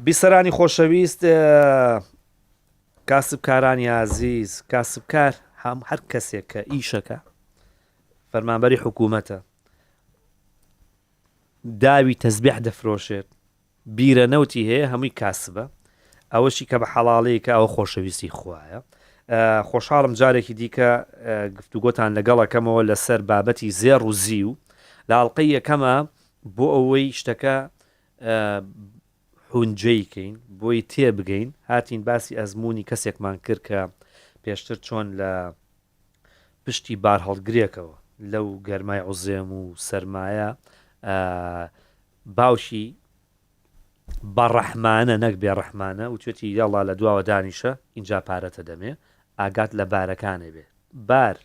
بیسەرانی خۆشەویست، کاسبکارانی عزیز، کاسبکار هەر کەسێک کە ئیشەکە فەرمانبەری حکوومەتە داوی تەزبیح دەفرۆشێت، بیرە نەوتی هەیە هەمووی کاسبە، ئەوەشی کە بە حەڵاڵەیە کە ئەوە خۆشەویستی خوایە. خۆشحاڵم جارێکی دیکە گفتوگۆتان لەگەڵەکەمەوە لەسەر بابەتی زێڕ و زی و لە ئاڵلقەی یەکەمە بۆ ئەوەی شتەکە حونجەیکەین بۆی تێبگەین، هاتین باسی ئەزمموی کەسێکمان کرد کە پێشتر چۆن لە پشتی بار هەڵگرێکەوە لەو گەرمای عوزێم و سەرمایە باوشی بەڕەحمانە نەک بێڕەحمانە و توێتی یاڵا لە دواوە دانیشە اینجا پارەتە دەمێ، ئاگات لە بارەکانێ بێ، بار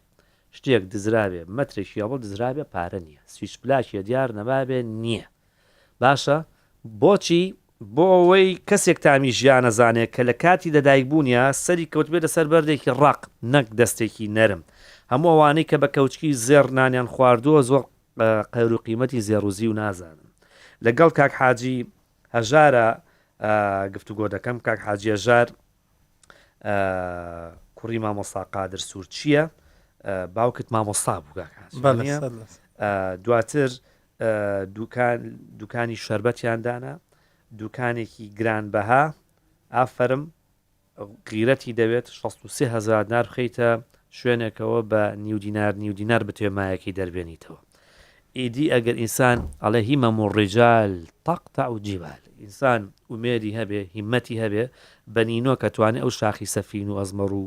شتێک دزرابێ مەترێکی یاڵ دزرابێ پارە نییە، سویش پلاشیە دیار نەبابێ نییە. باشە بۆچی؟ بۆ ئەوەی کەسێک تامی ژیان نەزانێت کە لە کاتی دەدایک بوونیە سەری کەوت بێتە سەر بەردێکی ڕق نەک دەستێکی نەرم. هەموو ئەوانەی کە بە کەوچکی زێر نانیان خواردووە زۆر قەیر و قیمەتی زێڕوزی و نازانن. لەگەڵ کاک حاجی هەژارە گفتوگۆ دەکەم. کاک حاجی هەژار کوڕی مامۆستا قادر سوور چییە؟ باوکت مامۆستا بوو کاک حاجی. دواتر دوکانی شەربەتیان دانا، دوکانێکی گرانبەها، ئافرم غیرەتی دەوێت 63,000 دینار بخەیتە شوێنێکەوە بە نیودینار بتوێ مایەکی دەربێنیتەوە. ئیدی ئەگەر ئینسان ئەڵێ هیمەم و ڕێجال تەقتع و جیبال، ئینسان ئومێری هەبێ هیمەتی هەبێ بەنینۆ کە توانێت ئەو شاخی سەفین و ئەزمەڕ و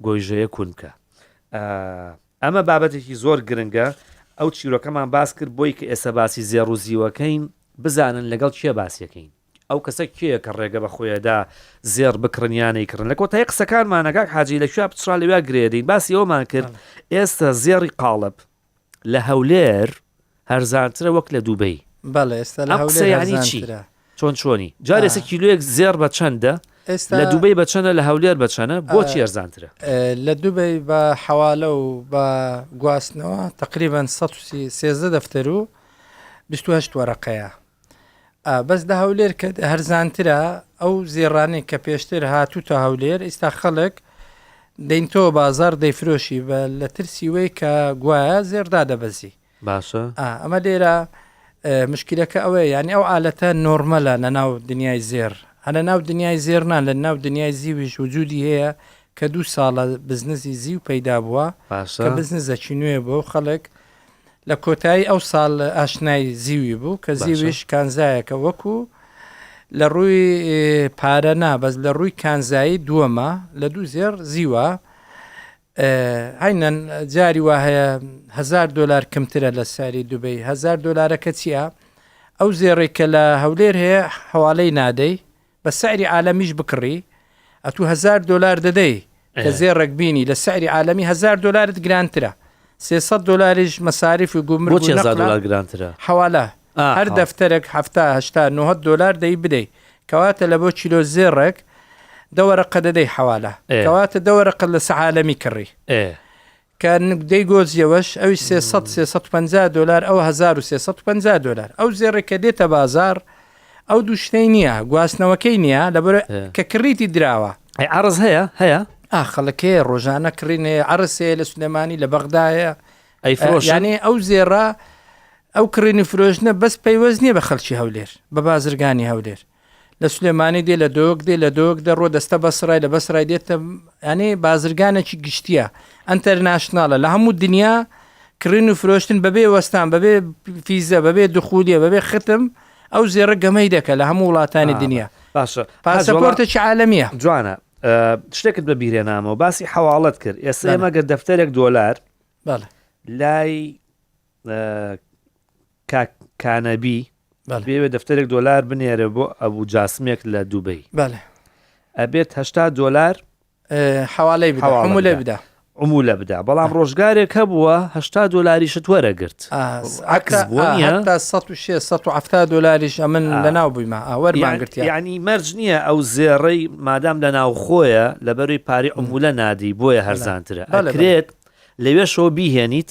گۆیژەیە کونکە. ئەمە بابەتێکی زۆر گرنگە. ئەو چیرۆکەمان باس کرد بۆی کە ئێستا باسی زێڕ و زیوەکەین بزانن لەگەڵ چیە باسیەکەین، ئەو کەسە کێیە کە ڕێگە بە خۆیەدا زێر بکڕنیانەی کردن. لە کۆتایی قسەکانمانەکە حاجی لە کوێ پچڕا لەوێ گرێدەین باسی ئەومان کرد. ئێستا زێڕی قاڵب لە هەولێر هەرزانترە وەک لە دووبەی. ئەم قسەیانی چی؟ چۆنی جارێسە کیلویەک زێر بە چەندە؟ لە دووبەی بە چەنە، لە هەولێر بە چەنە؟ بۆچی هەرزانترە؟ لە دووبەی بە حەوالە و بە گواستنەوە تقریبان 113 دەفتەر و 28 وەرەقەیە. بەس لە هەولێر کە هەرزانترە ئەو زێڕانی کە پێشتر هاتووتە هەولێر ئێستا خەڵک دەینتەوە بازار دەیفرۆشی بە لە ترسی وەی کە گوایە زێردا دەبەزی. باشە ئەمە لێرە مشکلەکە ئەوەیە، یعنی ئەو ئالەتە نۆرمەلە لە ناو دنیای زێر، هەنە ناو دنیای زێرنان لە ناو دنیای زیویش وجودی هەیە کە 2 ساڵە بزنسی زیو پەیدا بووە کە بزنسەکی نوێ بوو، خەڵک لە کۆتایی ئەو ساڵ ئاشنای زیوی بوو کە زیویش کانزایەکە وەکو لە ڕووی پارە نابەز لە ڕووی کانزایی دووەمە لە 2 زێر زیوە. هەینەن جاری وا هەیە $1000 کەمترە لە ساری دووبەی. $1000 چییە؟ ئەو زێڕێک کە لە هەولێر هەیە حواڵەی نادەی بە سعری عالەمیش بکڕی ئەتوو $1000 دەدەی کە زێڕێک بینی لە سعری عالەمی $1000 گرانترە. $300 مەساریف و گومرگ گرانترە حواڵە هەر دەفتەرێک $70-80 دەی بدەی، کەواتە لە بۆ چیلۆ زێڕێک دەوەرەقە دەدەی حواڵە، کەواتە دەوەرەقە لە سەعالەمی کڕی کە دەی گۆزیەوەش ئەوی $300-350 ئەو $1350. ئەو زێڕێکە دێتە بازار ئەو دوو شتەی نییە، گواستنەوەکەی نییە لەبەر کە کڕیتی دراوە. عرض هەیە خەڵکێ ڕۆژانە کڕینێ عرسێ لە سلێمانی لە بەغدایە یعنی ئەو زێڕە ئەو کڕینی فرۆژنە بەس پەیوەست نییە بە خەڵکی هەولێر بە بازرگانی هەولێر. لە سلێمانی دێ لە دۆک دێ لە دۆک دەڕۆ دەستە بەسڕای لە بەسڕای دێتە ینی بازرگانێکی گشتیە ئەنتەرناشناڵە لە هەموو دنیا کڕین و فرۆشتن بەبێ وەستان بەبێ فیزە بەبێ دخولیە بەبێ ختم ئەو زێڕە گەمەی دەکە لە هەموو وڵاتانی دنیا. باشە پاسەپۆرتێکی عالەمیە. جوانە شتێکت بە بیرێنامەوە باسی حەواڵەت کرد. ئێستا ئێمەگەر دەفتەرێک $1 لای کانەبی بێوێ دەفتەرێک $1 بنێرە بۆ ئەبوو جاسمێک لە دووبەی ئەبێت $80 حواڵەی هەموو بدا عمولە بدا، بەڵام ڕۆژگارێک هەبووە $80 وەرەگرت عکس بووە تا $160-170 ئەمن لە ناو بوویمە ئاوەرمانگرت. یعنی مەرج نییە ئەو زێڕەی مادام لە ناو خۆیە لەبەروی پاری عمولە نادی بۆیە هەرزانترە. ئەکرێت لەوێشەوە بیهێنیت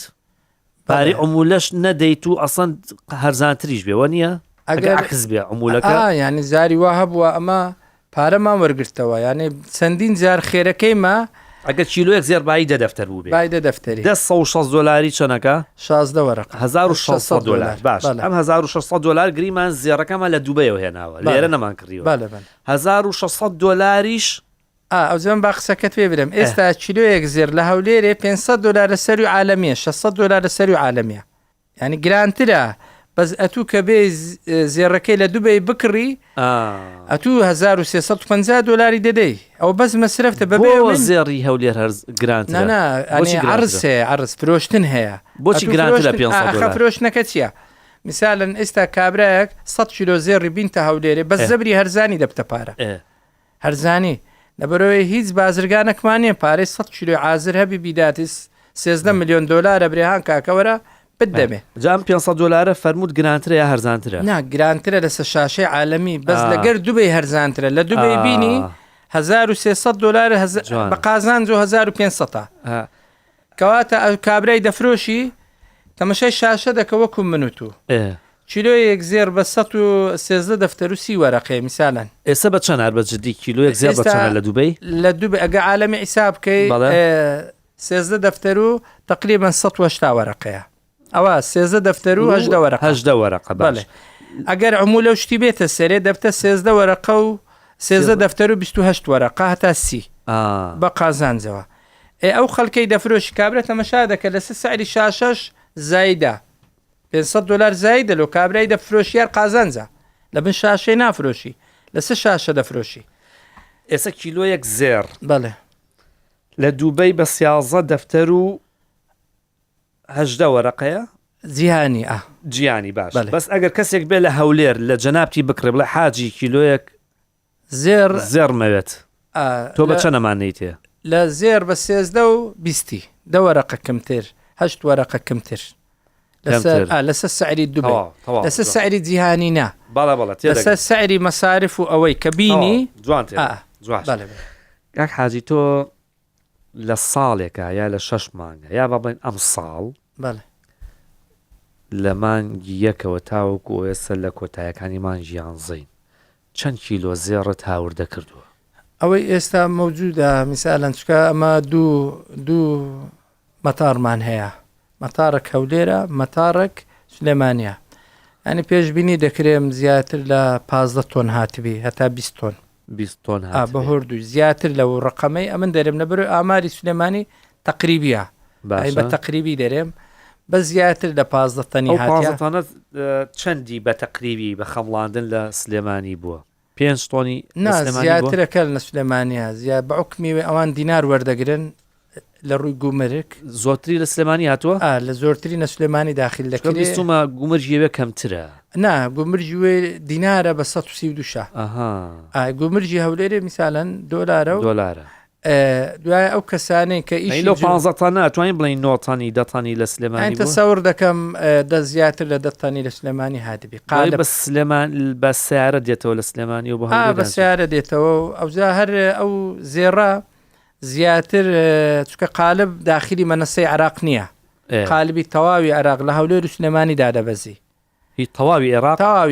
پاری عمولەش نەدەیت و ئەسەن هەرزانتریش بێوە نییە؟ ئەگەر عکس بێ عمولەکە ینی زاری وا هەبووە ئەمە پارەمان وەرگرتەوە ینی چەندین جار خێرەکەیمە ئەگەر کیلویەک زێربایی دەفتەر بوو بێ بای دەفتەری $160 چەنەکە 16 وەرەقە $1600 باش ئەم $1600 گریمان زێڕەکەمە لە دووبەیەوە هێناوە لێرە نەمان کڕیوە $1600 ئەو زەم با قسەکەت پێ برم ئێستا کیلویەک زێر لە هەولێرێ $500 سەری عالەمیە $600 سەری عالەمیە ینی گرانترە بەس ئەتوو کە بێ زێڕەکەی لە دووبەی بکڕی ئەتوو $1350 دەدەی ئەو بەس مەسرفتە بەبێ زێڕی هەولێر هەر گرانترە عرس فرۆشتن هەیە بۆچی گرانترە $500 فرۆشتنەکە چییە؟ مثالن ئێستا کابراەک 100 کیلۆ زێڕی بینتە هەولێرێ بەس زەبری هەرزانی دەبتە پارە هەرزانی لەبەرەوەی هیچ بازرگانێکمانە پارەی 100 کیلۆ عازر هەبی بیداتی $13 میلیۆن برێهان کاکەوەرە بدەمێ جام $500 فەرمووت گرانترە یا هەرزانترە نا گرانترە لەسەر شاشەی عالەمی بەس لەگەر دووبەی هەرزانترە لە دووبەی بینی $1300 بە قازان جو 1500 کەواتە ئەو کابرای دەفرۆشی تەمەشای شاشە دەکە وەکو من و تو کیلۆیەک زێر بە 113 دەفتەر و 30 وەرەقەیە میسالەن ئێستا بە چەند هەر بەجددی کیلۆیەک زێر بە چەند لە دووبەی لە دووبەی ئەگە عالەمی حیساب بکەی 13 دەفتەر و تقریبا 180 وەرەقەیە ئەوە 13 دەفتەر و 18 وەرەقە باش ئەگەر عمولە و شتی بێتە سەرێ دەبتە 13 وەرەقە و 13 دەفتەر و 28 وەرەقە هەتا 30 بە قازانجەوە ئەو خەڵکەی دەفرۆشی کابرا تەمەشا دەکە لەسەر سعری شاشەش زایدە $500 زایدە لەو کابرای دەفرۆشیار قازانجە لە بن شاشەی نافرۆشی لەسەر شاشە دەفرۆشی ئێستا کیلۆیەک زێر بەڵێ لە دووبەی بە 13 دەفتەر و 18 وەرەقەیە جیهانی گیانی باش بەس ئەگەر کەسێک بێ لە هەولێر لە جەنابتی بکڕێ بڵێ حاجی کیلۆیەک زێرمەوێت تۆ بە چەندەمان نەیتێ لە زێر بە 13 و 20 وەرەقە کەمتر 8 وەرەقە کەمتر لەسەر سعری دووبەی لەسەر سعری جیهانی نا لەسەر سعری مەسارف و ئەوەی کە بینی کاک حاجی تۆ لە ساڵێکە یا لە 6 مانگە یا بەڵێن ئەم ساڵ لە مانگی یەکەوە تاوەکو ئێستا لە کۆتایەکانی مانگی یانزەین چەند کیلۆ زێڕت هاوردە کردووە ئەوەی ئێستا مەوجودە میسالەن چکە ئەمە دوو مەتارمان هەیە مەتارێک هەولێرە مەتارێک سلێمانیە ینی پێشبینی دەکرێم زیاتر لە 15 تۆن هاتبی هەتا 20 تۆن 20 تۆن بە هۆردووی زیاتر لەو ڕقەمەی ئەمن دەرێم لەبەر ئاماری سلێمانی تقریبیە بە تقریبی دەرێم بە زیاتر لە 15 تەنی هاتیە چەندی بە تقریبی بە خەمڵاندن لە سلێمانی بووە 5 تۆنی زیاترەکە لە سلێمانیە زیاد بە عکمی ئەوان دینار وەردەگرن لە ڕووی گومرک زۆرتری لە سلێمانی هاتووە لە زۆرتری نە سلێمانی داخل دەکەمە گومرجیەوە کەمترە نا گومرجی وێ دینارە بە 132 گومرجی هەولێرێ میسالەن $1 دوای ئەو کەسانەی کە ئیش 15 ناتوانین بڵین 9 دەتانی لە سلێمانی تەسەور دەکەم دە زیاتر لە 10 لە سلێمانی هاتبی قال بە سلێمان بە سیارە دێتەوە لە سلێمانی و بە سیارە دێتەوە ئەوجا هەر ئەو زێڕە زیاتر چکە قالب داخلی مەنەسەی عراق نییە قالبی تەواوی عراق لە هەولێر و سلێمانی دادەبەزی هی تەواوی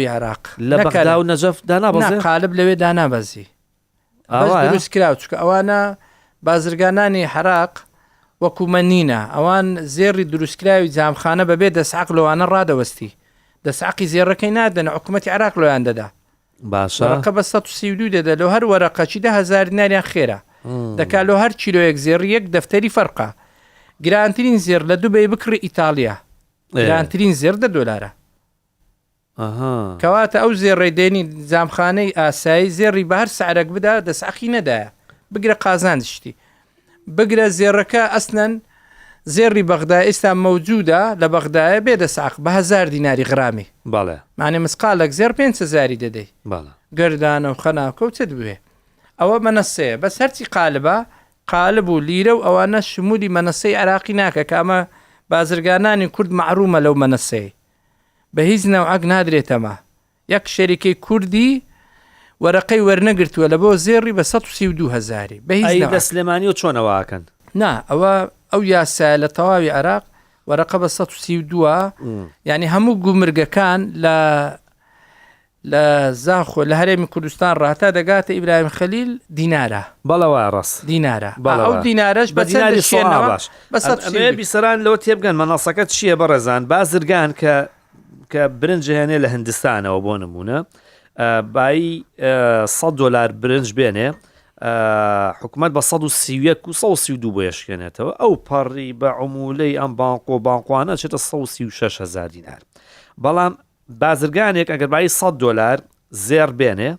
عێراق لە بەغدا و نەجەف دانابەزی قالب لەوێ دانابەزی دروست کرا چکە ئەوانە بازرگانانی حراق وەکومەنینە ئەوان زێڕی دروستکراوی جامخانە بەبێ دەسعق لەوانە ڕادەوەستی دەسعقی زێڕەکەی نادەنە حکوومەتی عراق لۆیان دەدا باشە بە 132 دەدا لەو هەر وەرەقەچی 10,000 دیناریان خێرە دەکا لەو هەر کیلۆیەک زێڕ یەک دەفتەری فەرقە گرانترین زێر لە دووبەی بکڕی ئیتالیا گرانترین زێر $10 کەواتە ئەو زێڕێ دێنی جامخانەی ئاسایی زێڕی بە هەر سعرێک بدا دەسعقی نەدایە بگرە قازانشتی بگرە زێڕەکە ئەسنەن زێڕی بەغدا ئێستا مەوجودە لە بەغدایە بێ دەسعق بە 1000 دیناری غرامی معنی مسقالێک زێر 5,000 دەدەی گەردانە و خەناکە و چت بوێ ئەوە مەنەسەیە بەس هەرچی قالبە قالب و لیرە و ئەوانە شمولی مەنەسەی عراقی ناکە کە ئەمە بازرگانانی کورد معرومە لەو مەنەسەی بە هیچ نەوعەک نادرێتەمە یەک شەریکەی کوردی وەرەقەی وەرنەگرتووە لە بۆ زێڕی بە 132,000 بە هیچ لە سلێمانی و چۆنەوەکەن نا ئەو یاسا لە تەواوی عراق وەرەقە بە 132 یعنی هەموو گومرگەکان لە زاخۆ لە هەرێمی کوردستان ڕاتا دەگاتە ئیبراهیم خەلیل دینارە بەڵەوە ڕاست دینارە ئەو دینارەش بە دیناری سۆڵا باش بە بیسەران لەوە تێبگەن مەناسەکە چییە بەڕێزان بازرگان کە برنج هێنێ لە هندستانەوە بۆ نمونە بای $100 برنج بێنێ حکومت بە 131 و 132 بۆ یشکێنێتەوە ئەو پەڕی بە عمولەی ئەم بانقۆوانە چێتە 136,000 دینار بەڵام بازرگانێک ئەگەر بای $100 زێر بێنێ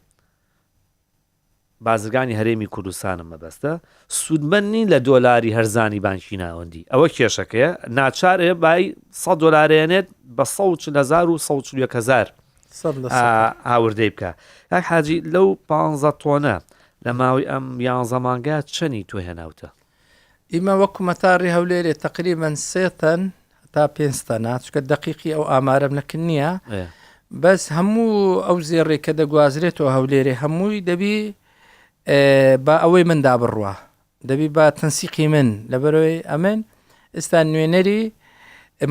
بازرگانی هەرێمی کوردستانم مەبەستە سوودمەند نین لە دۆلاری هەرزانی بانکی ناوەندی ئەوە کێشەکەیە ناچارێ بای $100 بە 140,000 و 141,000 هاوردەی بکە یاک حاجی لەو 15 تۆنە لە ماوەی ئەم 11 مانگە چەنی تۆ هێناوتە ئیمە وەکو مەتاری هەولێرێ تقریبا 3 تەن تا 5 تەنە چکە دقیقی ئەو ئامارەم نەکرد نییە بەس هەموو ئەو زێڕێ کە دەگوازرێتەوە هەولێرێ هەمووی دەبی بە ئەوەی مندا بڕوە دەبی بە تەنسیقی من لەبەرەوەی ئەمن ئێستا نوێنەری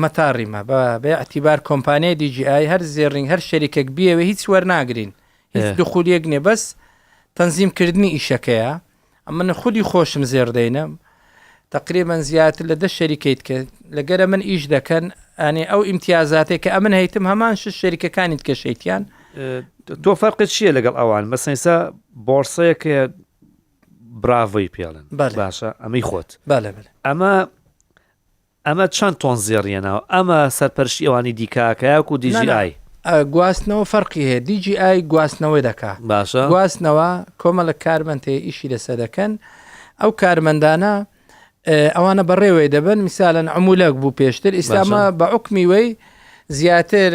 مەتاڕیمە بە ئەتیبار کۆمپانیای DGI هەر زێڕنگ هەر شەریکێک بیەوە هیچ وەرناگرین هیچ دخولیەک نیە بەس تەنزیمکردنی ئیشەکەیە ئەمە خودی خۆشم زێردەینم تقریبا زیاتر لە 10 شەریکیت کرد لەگەرە من ئیش دەکەن ئەنی ئەو ئیمتیازاتێک کە ئەمن هەیتم هەمان شەریکەکانیت کەشەیتیان تۆ فەرقت چییە لەگەڵ ئەوان مەسەنسا بۆرسەیەکە براڤی پێڵن باشە ئەمەی خۆت ئەمە چەند تۆن زێڕیەنەوە ئەمە سەرپەرشی ئەوانی دیکاکەیەک و DGI گواستنەوە فەرقی هەیە DGI گواستنەوەی دەکا باشە گواستنەوە کۆمەڵە کارمەندێ ئیشی لەسەر دەکەن ئەو کارمەندانە ئەوانە بەڕێوەی دەبن میسالەن عمولەک بوو پێشتر ئیسلامە بە عوکمیوەی زیاتر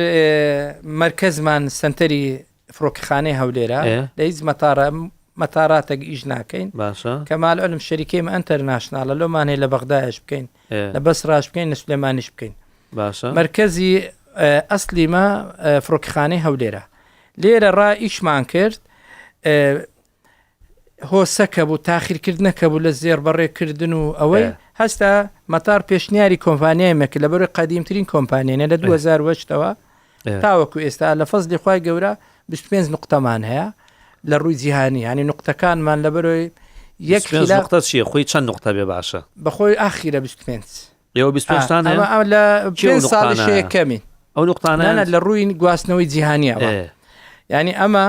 مرکزمان سنتەری فڕۆکەخانەی هەولێرە لە هیچ مەتاراتێک ئیش ناکەین کەمال علم شەریکەی ئەنتەرناشناڵە لۆمان هەیە لە بەغدایش بکەین لە بەسڕاش بکەین لە سلێمانیش بکەین مرکزی ئەسلیمە فڕۆکەخانەی هەولێرە لێرە ڕا ئیشمان کرد هۆسەکە بوو تاخیرکردنەکە بوو لە زێر بەڕێکردن و ئەوەی هەستا مەتار پێشنیاری کۆمپانیایمەکە لە بەرەوەی قەدیمترین کۆمپانیانە لە 2008ەوە تاوەکو ئێستا لە فەزلی خوای گەورە 25 نقطەمان هەیە لە ڕووی جیهانی ینی نقطەکانمان لە بەرەوەی یەک نقطە چیە خۆی چەند نقطە بێ باشە بەخۆی ئاخیرە 25 ئێوە 25 لە 5 ساڵی کەمین ئەو نقطانە لە ڕووی گواستنەوەی جیهانیەوە ینی ئەمە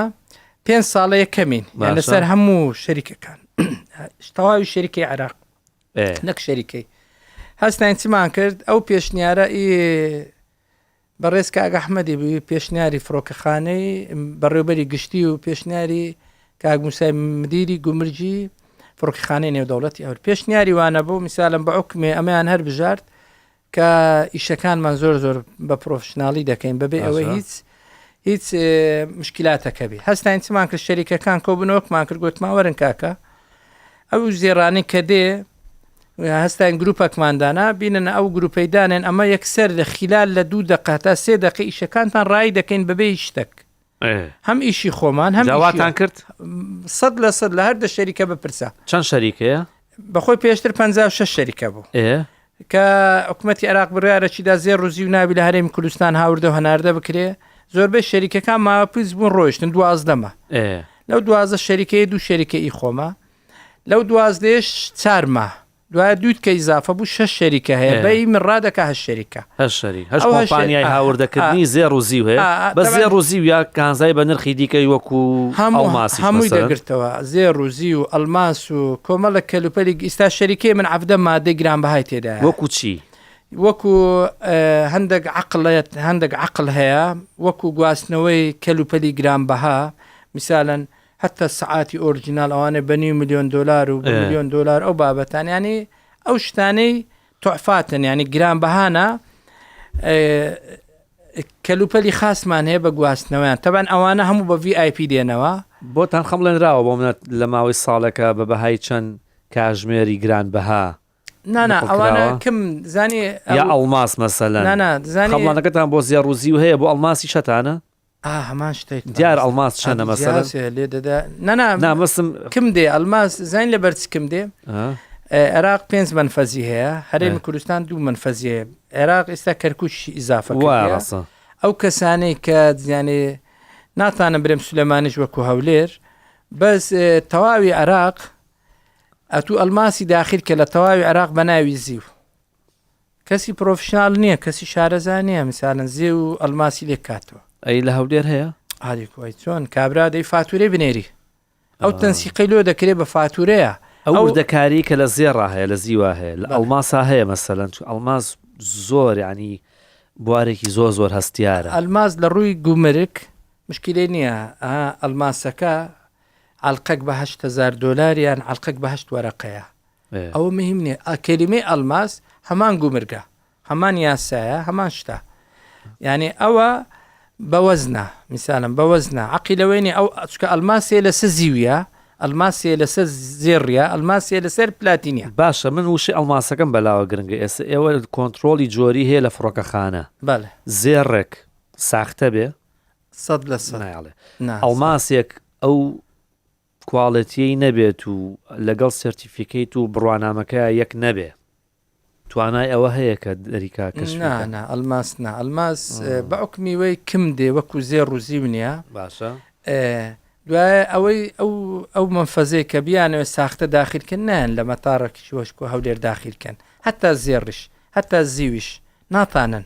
5 ساڵەیە کەمین لەسەر هەموو شەریکەکان تەواوی شەریکەی عێراق نەک شەریکەی هەستان چمان کرد ئەو پێشنیارە بەڕێز کاک ئەحمەدی بووی پێشنیاری فڕۆکەخانەی بەڕێوەبەری گشتی و پێشنیاری کاک موسای مدیری گومرجی فڕۆکەخانەی نێودەوڵەتی ئەو پێشنیاری وانە بوو میسالم بە عوکمێ ئەمەیان هەر بژارد کە ئیشەکانمان زۆر بە پرۆفشناڵی دەکەین بەبێ ئەوەی هیچ مشکلاتەکە بێ هەستان چمان کرد شەریکەکان کۆبنەوەکمان کرد گوتماوەرن کاکە ئەو زێڕانی کە دێ هەستان گروپەکماندانا بینن ئەو گروپەیدانێن ئەمە یەکسەر لە خلال لە 2 دقه تا 3 دقه ئیشەکانتان ڕای دەکەین بەبێ شتێک هەم ئیشی خۆمان هەم داواتان کرد 100% لە هەردە شەریکە بپرسە چەند شەریکەیە بەخۆی پێشتر 56 شەریکە بوو کە حکوومەتی عێراق بڕیارەچیدا زێر ڕوزی و نابی لە هەرێمی کوردستان هاوردە هەناردە بکرێ زۆربەی شەریکەکان ماپیز بوون ڕۆیشتن 12مە لەو 12 شەریکەی 2 شەریکە ئیخۆمە لەو 12 4مە دوای دوت کە ئیزافە بوو 6 شەریکە هەیە بەی من ڕادەکە 8 شەریکە 8 کۆمپانیای هاوردەکردنی زێر و زیو هەیە بە زێر و زیو یا کانزای بە نرخی دیکەی وەکو ئەڵماسی هەمووی دەگرتەوە زێر و زی و ئەلماس و کۆمەڵە کەلوپەلی ئیستا شەریکەی من عەفدە مادەی گرانبەهای تێدایە وەکو چی وەکو هەندێک عەقڵ هەیە وەکو گواستنەوەی کەلوپەلی گرانبەها میسالەن حتى سعاتی ئۆرجینال ئەوانە بە $1 ملیۆن و $1 ملیۆن ئەو بابەتان ینی ئەو شتانەی تۆعفاتن ینی گرانبەهانە کەلوپەلی خاسمان هەیە بە گواستنەوەیان تەبان ئەوانە هەموو بە VIP دێنەوە بۆتان خەمڵێنراوە بۆ منەت لە ماوەی ساڵێکە بە بەهای چەند کاژمێری گرانبەها نانا ئەوانە کم زانی یا ئەڵماس مەسەلەن زانی خەمڵانەکەتان بۆ زێر و زیو هەیە بۆ ئەڵماسی شەتانە هەمان شتێک دیار ئەڵماس چەندە مەسەلەن لێ دەدا نامەسم کم دێ ئەلماس زین لە بەرچ کم دێ عێراق 5 منفەزی هەیە هەرێمی کوردستان 2 منفەزی هەیە عێراق ئێستا کەرکووچی ئیزافە ئەو کەسانەی کە زیانێ ناتانە برێم سولەمانیش وەکو هەولێر بەس تەواوی عێراق ئەتوو ئەلماسی داخل کە لە تەواوی عێراق بە ناوی زیو کەسی پرۆفشنال نییە کەسی شارەزان نییە مثالەن زێ و ئەلماسی لێ کاتەوە ئەی لە هەولێر هەیە ئاریکوای چۆن کابرا دەی فاتورەی بنێری ئەو تەنسیقەی لۆ دەکرێت بە فاتورەیە ئەو دەکاری کە لە زێڕا هەیە لە زیوا هەیە لە ئەڵماسا هەیە مەسەلەن ئەڵماس زۆر ینی بوارێکی زۆر هەستیارە ئەلماس لە ڕووی گومرک مشکلەی نییە ئەلماسەکە عەڵقەک بە $8,000 یان عەڵقەک بە 8 وەرەقەیە ئەوە مهم نییە کەلیمەی ئەلماس هەمان گومرگە هەمان یاسایە هەمان شتە یعنی ئەوە بەوەزنە میسالم بەوەزنە عەقیلەوەینی ئەو چکە ئەلماسێ لەسەر زیویە ئەلماسێ لەسەر زێڕیە ئەلماسێ لەسەر پلاتینیە باشە من وشی ئەلماسەکەم بەلاوە گرنگە ئێستا ئێوە کۆنتترۆلی جۆری هەیە لە فڕۆکەخانە بەڵێ زێڕێک ساختە بێ 100% نایڵێ ئەلماسێک ئەو کواڵەتیەی نەبێت و لەگەڵ سرتیفیکیت و بڕوانامەکە یەک نەبێ توانای ئەوە هەیە کە دەریکا کەشنا ئەلماس بەعکمی وەی کم دێ وەکو زێڕ و زیو نییە باشە دوایە ئەوەی ئەو منفەزەی کە بیانەوە ساختە داخلکن نان لە مەتارێکی وەشک و هەولێر داخلکەن هەتا زێڕش هەتا زیویش ناتانن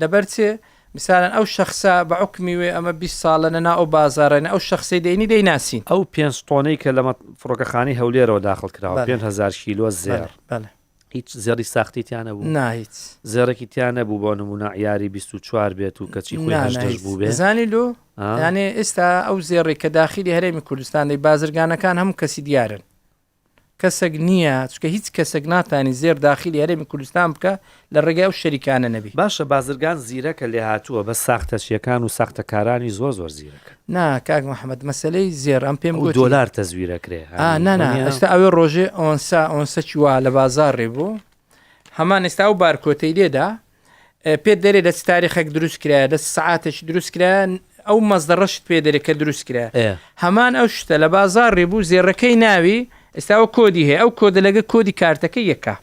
لەبەرچێ مثالەن ئەو شخصا بەعکمی وێ ئەمە 20 ساڵە نەنا ئەو بازارانە ئەو شخصی دەینی دەیناسین ئەو 5 تۆنەی کە لە فڕۆکەخانی هەولێرەوە داخل کراوە 5,000 کیلۆ زێر هیچ زێری ساختیتیانە بوو ناهیت زێرەکی تیانە بوو بۆ نمونە یاری 24 بێت و کەچی خۆی هەشتش بوو بێ زانی لۆ یانێ ئێستا ئەو زێڕی کە داخلی هەرێمی کوردستانی بازرگانەکان هەموو کەسی دیارن کەسێک نییە چکە هیچ کەسێک ناتانی زێر داخلی هەرێمی کوردستان بکە لە ڕێگای ئەو شەریکانە نەبی باشە بازرگان زیرەکە لێ هاتووە بە ساختەچیەکان و ساختەکارانی زۆر زیرەکە نا کاک محەممەد مەسلەی زێر ئەم پێم گوت دۆلار تەزویرەکرێ ئێستا ئەوێ ڕۆژێ ئۆنسەی وا لە بازارڕێ بوو هەمان ئێستا و بارکۆتەی لێدا پێ دەرێ لە تاریخێک دروست کرا لە سعاتێکی دروست کرا ئەو مەزدەڕەشت پێ دەرێت کە دروست کرا هەمان ئەو شتە لە بازارڕێ بوو زێڕەکەی ناوی ئێستاوە کۆدی هەیە ئەو کۆدە لەگە کۆدی کارتەکە یەکە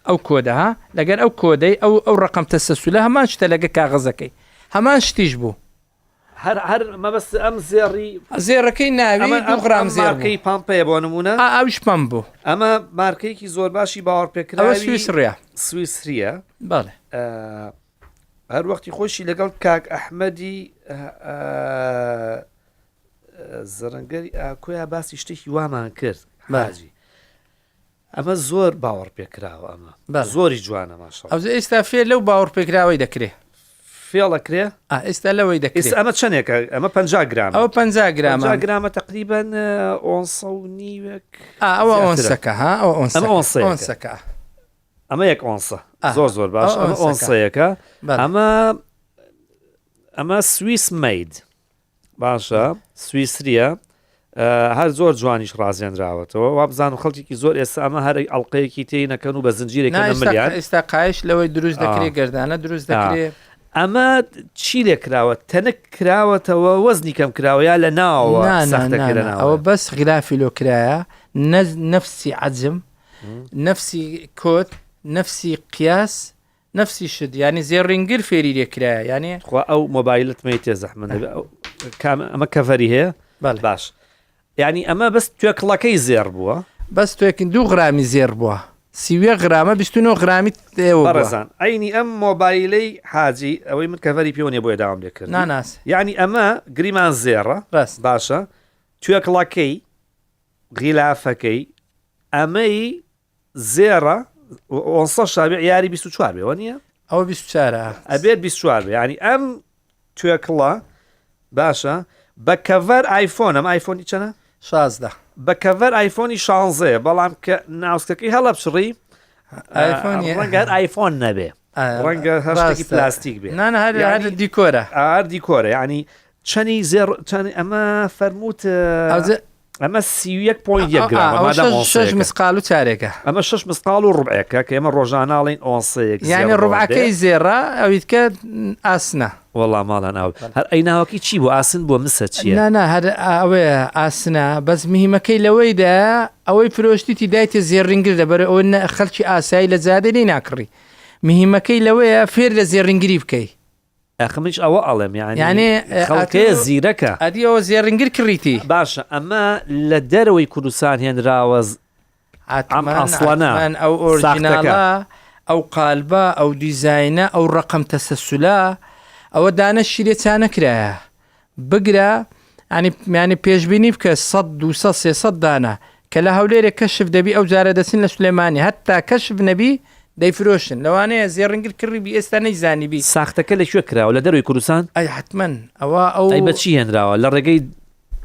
ئەو کۆدە لەگەر ئەو کۆدەی ئەو ڕقم تەسەسولە هەمان شتە لەگە کاغەزەکەی هەمان شتیش بوو هەر مەبەست ئەم زێڕەکەی ناوی غرام زێڕکەی پامپەیە بۆ نمونە ئەوش پام بوو ئەمە مارکەیەکی زۆر باشی باوەڕ پێکراوە سویسریە بەڵێ هەر وەختی خۆشی لەگەڵ کاک ئەحمەدی زەرەنگەری ئاکۆیا باسی شتێکی وامان کرد باجی ئەمە زۆر باوەڕ پێکراوە ئەمە زۆری جوانە ماشەڵڵا ئەو ئێستا فێر لەو باوەڕ پێکراوەی دەکرێت فێڵەکرێ ئێستا لەوەی دەکرێت ئەمە چەندێکە ئەمە 50 گرام ئەوە 50 گرامە تقریبا ئۆنسە و نیوەک ئەوە ئۆنسەکە ئۆنسەکە ئەمە یەک ئۆنسە زۆر باش ئەمە ئۆنسەیەکە ئەمە سویس مەید باشە سویسریە هەر زۆر جوانیش ڕازێنراوەتەوە وا بزانم خەڵکێکی زۆر ئێستا ئەمە هەر ئەڵلقەیەکی تێی نەکەن و بە زنجیرێکە نەمەلیان ئێستا قایش لەوەی دروست دەکرێت گەردانە دروست دەکرێت ئەمە چی لێ کراوە تەنک کراوەتەوە وەزنی کەم کراوە یا لە ناوە ئەوە بەس غلافی لۆ کرایە نەفسی عەجم نەفسی کۆت نەفسی قیاس نفسی شد ینی زێڕینگر فێری لێکرایە ینی خوا ئەو مۆبایلت مەی تێ زەحمە ئەمە کەڤەری هەیە باش ینی ئەمە بەس توێکڵەکەی زێر بووە بەس توێکن 2 غرامی زێر بووە 30 غرامە 29 غرامی بەڕێزان ئەینی ئەم مۆبایلەی حاجی ئەوەی من کەڤەری پێوە نیە بۆیە داوام لێکرد ناناس ینی ئەمە گریمان زێڕە ڕاست باشە توێکڵەکەی غیلافەکەی ئەمەی زێڕە ئۆنسە شابێ یاری 24 بێەوە نییە ئەوە 24 ئەبێت 24 بێ ینی ئەم توێکڵە باشە بە کەڤەر ئایفۆن ئەم ئایفۆنی چەنە 16 بە کەڤەر ئایفۆنی 16 بەڵام کە ناوسکەکەی هەڵە بشڕی ڕەنگە ئایفۆن نەبێ ڕەنگە هەشتێکی پلاستیک بێ هەر دیکۆرە هەر دیکۆرە ینی چەنی زێر ئەمە فەرمووت ئەمە 31.1 گرام 6 مسقال و چارێکە ئەمە 6 مسقال و ڕوبعەکە کە ئێمە ڕۆژاناڵین ئۆنسەیەک یعنی ڕوبعەکەی زێڕە ئەویت کە ئاسنە وەڵام ماڵان ئەو هەر ئەی ناوەکی چی بوو ئاسن بۆ مسە چیە نانا هەر ئەوەیە ئاسنە بەس میهمەکەی لەوەیدا ئەوەی فرۆشتیتی دایتە زێڕینگر دەبەر ئەوە خەڵکی ئاسایی لە زیادە لێ ناکڕی میهمەکەی لەوەیە فێر لە زێڕینگری بکەی ئەخمش ئەوە ئەڵێم یعنی خەڵکەیە زیرەکە ئەدیەوە زێڕنگر کڕیتی باشە ئەمە لە دەرەوەی کوردستان هێنراوە ئەسڵەنە ئەو ئۆرجیناڵە ئەو قالبە ئەو دیزاینە ئەو ڕقم تەسەسولا ئەوە دانە شیرێتیان نەکرایە بگرە ینی پێشببینی بکە 100 دانە کە لە هەولێرێک کەشف دەبی ئەو جارە دەچین لە سلێمانی هەتا کەشف نەبی دەیفرۆشن لەوانەیە زێڕنگر کڕیبی ئێستا نەیزانیبی ساختەکە لەکوێ کراوە لە دەروی کوردستان حتمما ئەوە ئەو بەچی هێنراوە لە ڕێگەی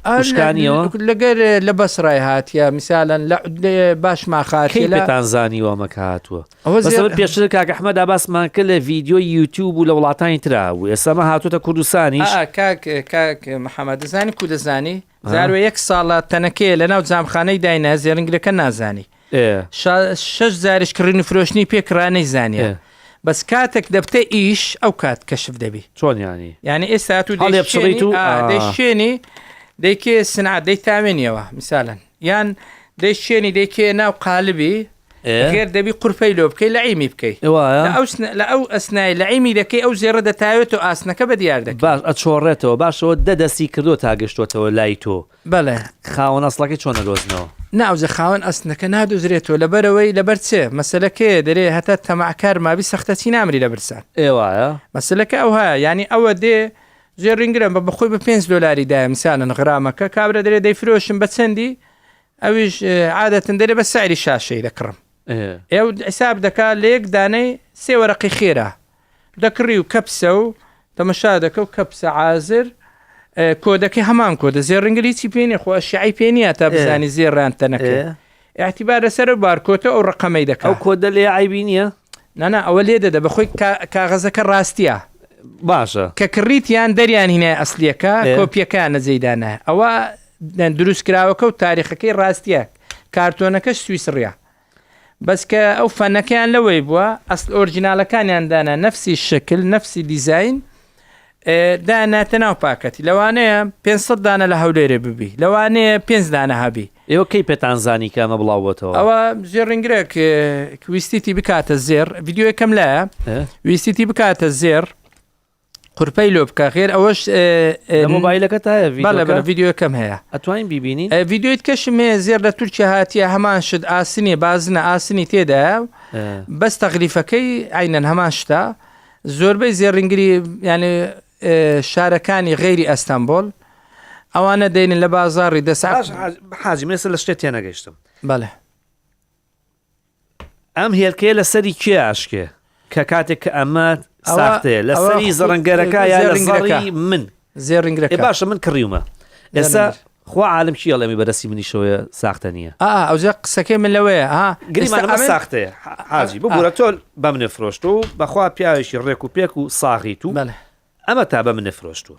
شکانیەوە لەگەر لە بەسڕای هاتیە میسالەن لە باش ماخاتی لەتان زانیوە مەکە هاتووە پێشتر کاک ئەحمەد ئاباسمان کرد لە ڤیدیۆ یوتیوب و لە وڵاتانی تراوە ئێسامە هاتوتە کوردستانیش کاک محەممەد دەزانی کو دەزانی زارۆ 1 ساڵە تەنەکەی لە ناو جامخانەی داینە زێڕنگرەکە نازانی 6 زاریش کڕین و فرۆشتنی پێکرانەی زانیە بەس کاتێک دەبتە ئیش ئەو کات کەشف دەبی چۆن ینی ئێستا تو دەیشێنی دەیکێ سنعات دەیتاوێنیەوە میسالەن یان دەیشێنی دەیکێ ناو قالبی غێر دەبی قورپەی لۆ بکەی لە عیمی بکەیت لە ئەو ئەسنای لە عیمی دەکەی ئەو زێڕە دەتاوێت و ئاسنەکە بە دیار دەکەی باش ئەچۆڕێتەوە باشەوە دەستی کردو تاگەشتوتەوە لای تۆ بەڵێ خاوەن ئەسڵەکەی چۆن نەدۆزنەوە ناوزە خاوەن ئەسنەکە نادۆزرێتەوە لەبەرەوەی لەبەر چێ مەسلەکە دەرێ هەتا تەماعکار مابی سەختەچی نامری لە برسان ئێوایە مەسلەکە ئەو هەیە ینی ئەوە دێ زێڕنگرم بە بەخۆی بە $5 دایە میسانن غرامەکە کابرا دەرێ دەیفرۆشم بە چەندی ئەویش عادەتەن دەرێ بە سعری شاشەی دەکڕم ئێو حساب دەکات لە یەک دانەی 3 وەرەقی خێرا دەکڕی و کەپسە و تەمەشا دەکە و کەپسە عازر کۆدەکەی هەمان کۆدە زێڕنگری چی پێێنێ خۆ شعی پێنیە تا بزانی زێڕان تەنەکە اعتیبار لەسەر بارکۆتە ئەو ڕقەمەی دەکات ئەو کۆدە لێ عیبی نییە نانا ئەوە لێ دەدە بەخۆی کاغەزەکە ڕاستیە باشە کە کڕیتیان دەریان هینای ئەسلیەکە کۆپیەکان نەجێدانە ئەوە دروست کراوەکە و تاریخەکەی ڕاستیە کارتۆنەکە سویسڕە بەس کە ئەو فەنەکەیان لەوەی بووە ئەسل ئۆرجینالەکانیان دانا نفسی شکل نفسی دیزاین داناتە ناو پاکەتی لەوانەیە 500 دانە لە هەولێرە ببی لەوانەیە 5 دانە هەبی ئێوە کەی پێتانزانی کامە بڵاوەتەوە ئەوە زێڕنگرێک ویستیتی بکاتە زێر ڤیددیو یەکەم لایە ویستیتی بکاتە زێر قورپەی لۆ بکە خێر ئەوەش مۆبایلەکە تایە ڤیددیو یەکەم هەیە ئەتوانین بیبینین ڤیددیۆیت کەشم هەیە زێر لە تورکیا هاتیە هەمان شت ئاسنی بازنە ئاسنی تێدایە بەس تەغلیفەکەی عینەن هەمان شتا زۆربەی زێڕنگری ینی شارەکانی غێری ئەستەمبۆل ئەوانە دێنن لە بازاڕی حاجی مێسە لە شتێت تێنەگەیشتم بەڵێ ئەم هێلکەیە لە سەری کێ ئاشکێ کە کاتێک کە ئەمە ساختەیە لە سەری زەڕەنگەرەکە یا لە سەری من زێڕنگرەکە باشە من کڕیومە ئێستا خوا عالم چی ئەڵێمی بەدەستی منیشەوەی ساختە نییە ئەوجا قسەکەی من لەوەیە گریمانە ساختەیە حاجی ببوورە تۆ بە منە فرۆشت و بەخوا پیاوێکی ڕێک و پێک و ساغیت و ئەمە تا بە منە فرۆشتووە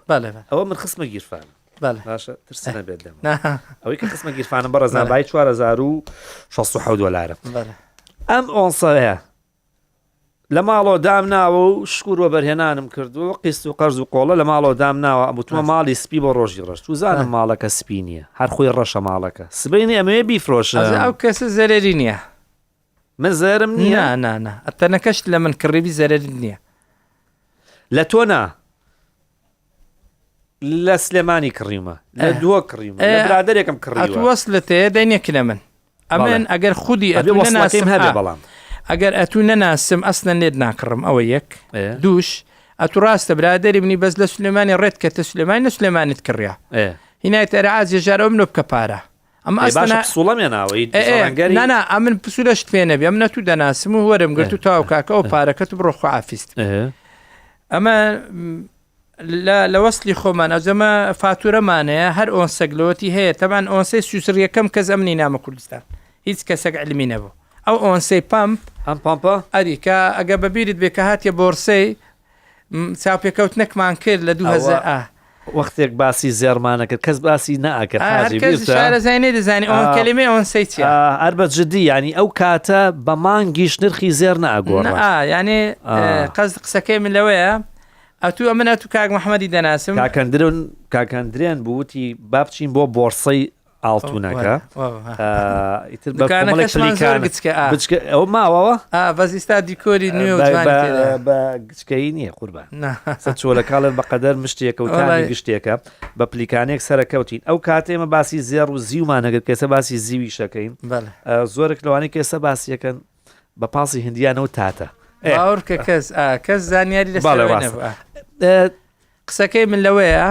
ئەوە من خستمە گیرفان باشە ترسە بێت ئەوەی کە خستمە گیرفانم بە ڕزانبای $4,660 ئەم ئۆنسەیە لە ماڵەوە دام ناوە و شکوور وە بەرهێنانم کردو قیست و قەرز و قۆڵە لە ماڵەوە دام ناوە ئەموتمە ماڵی سپی بۆ ڕۆژی ڕەش توزانم ماڵەکە سپی نییە هەر خۆی ڕەشە ماڵەکە سبینی ئەمەیە بیفرۆشە ئەو کەسە زەرری نییە من زێرم نییە نانە ئەتەنەکەشت لە من کڕیبی زەرری نییە لە تۆ نا لە سلێمانی کڕیمە لە دووە کڕیمە لە برادەرێکم کڕی وەصلت هەیە دەینێک لە من ئەمن ئەگەر خودی وەسڵاتیم هەبێ بەڵام ئەگەر ئەتو نەناسم ئەسنە لێت ناکڕم ئەوە یەک دووش ئەتو ڕاستە برادەری منی بەس لە سلێمانی ڕێت کەتە سلێمانی نە سلێمانت کڕیا هینایت ئەرعاز ێژارەوە منۆ بکە پارە ئەمە سوڵەمێ ناوەی نانا ئەمن پسوولەشت پێ نەبی ئەم نەتو دەناسم و وەرم گرت و تاو کاکە ئەو پارەکەت بڕۆ خوافیست ئەمە لە وەسلی خۆمان ئەوجەمە فاتورەمانەیە هەر ئۆنسەگلۆتی هەیە تەمان ئۆنسەی سووسریەکەم کەس ئەمنی نامە کوردستان هیچ کەسێک علمی نەبوو ئەو ئۆنسەی پامپ ئەم پامپە ئەریکە ئەگە بەبیرت بێ کە هاتیە بۆرسەی چاوپێکەوتنەکمان کرد لە 2000 وەختێک باسی زێڕمانە کرد کەس باسی ناکرد شارەزانێ دەزانی ئەوە کەلیمە ئۆنسەی چیە هەر بە جددی ینی ئەو کاتە بە مانگیش نرخی زێر ناگۆڕ ینی قەز قسەکەی من لەوەیە ئەتو ئەمە تو کاک محەممەدی دەناسم کاکەندرێن بووتی با بچین بۆ بۆرسەی ئاڵتونەکە ئەو ماوەوە بەزیستا دیکۆری نوێ بە گچکەی نییە قوربان چۆلە کاڵن بەقەدەر مشتێکە و تانی گشتێکە بە پلیکانێک سەرکەوتین ئەو کاتێمە باسی زێر و زیومانەگەر کێسە باسی زیوی شەکەین زۆرێک لەوانی کێسە باسیەکەن بە پاسی هندیانەوە تاتە باوەڕکە کەس زانیاری لە قسەکەی من لەوەیە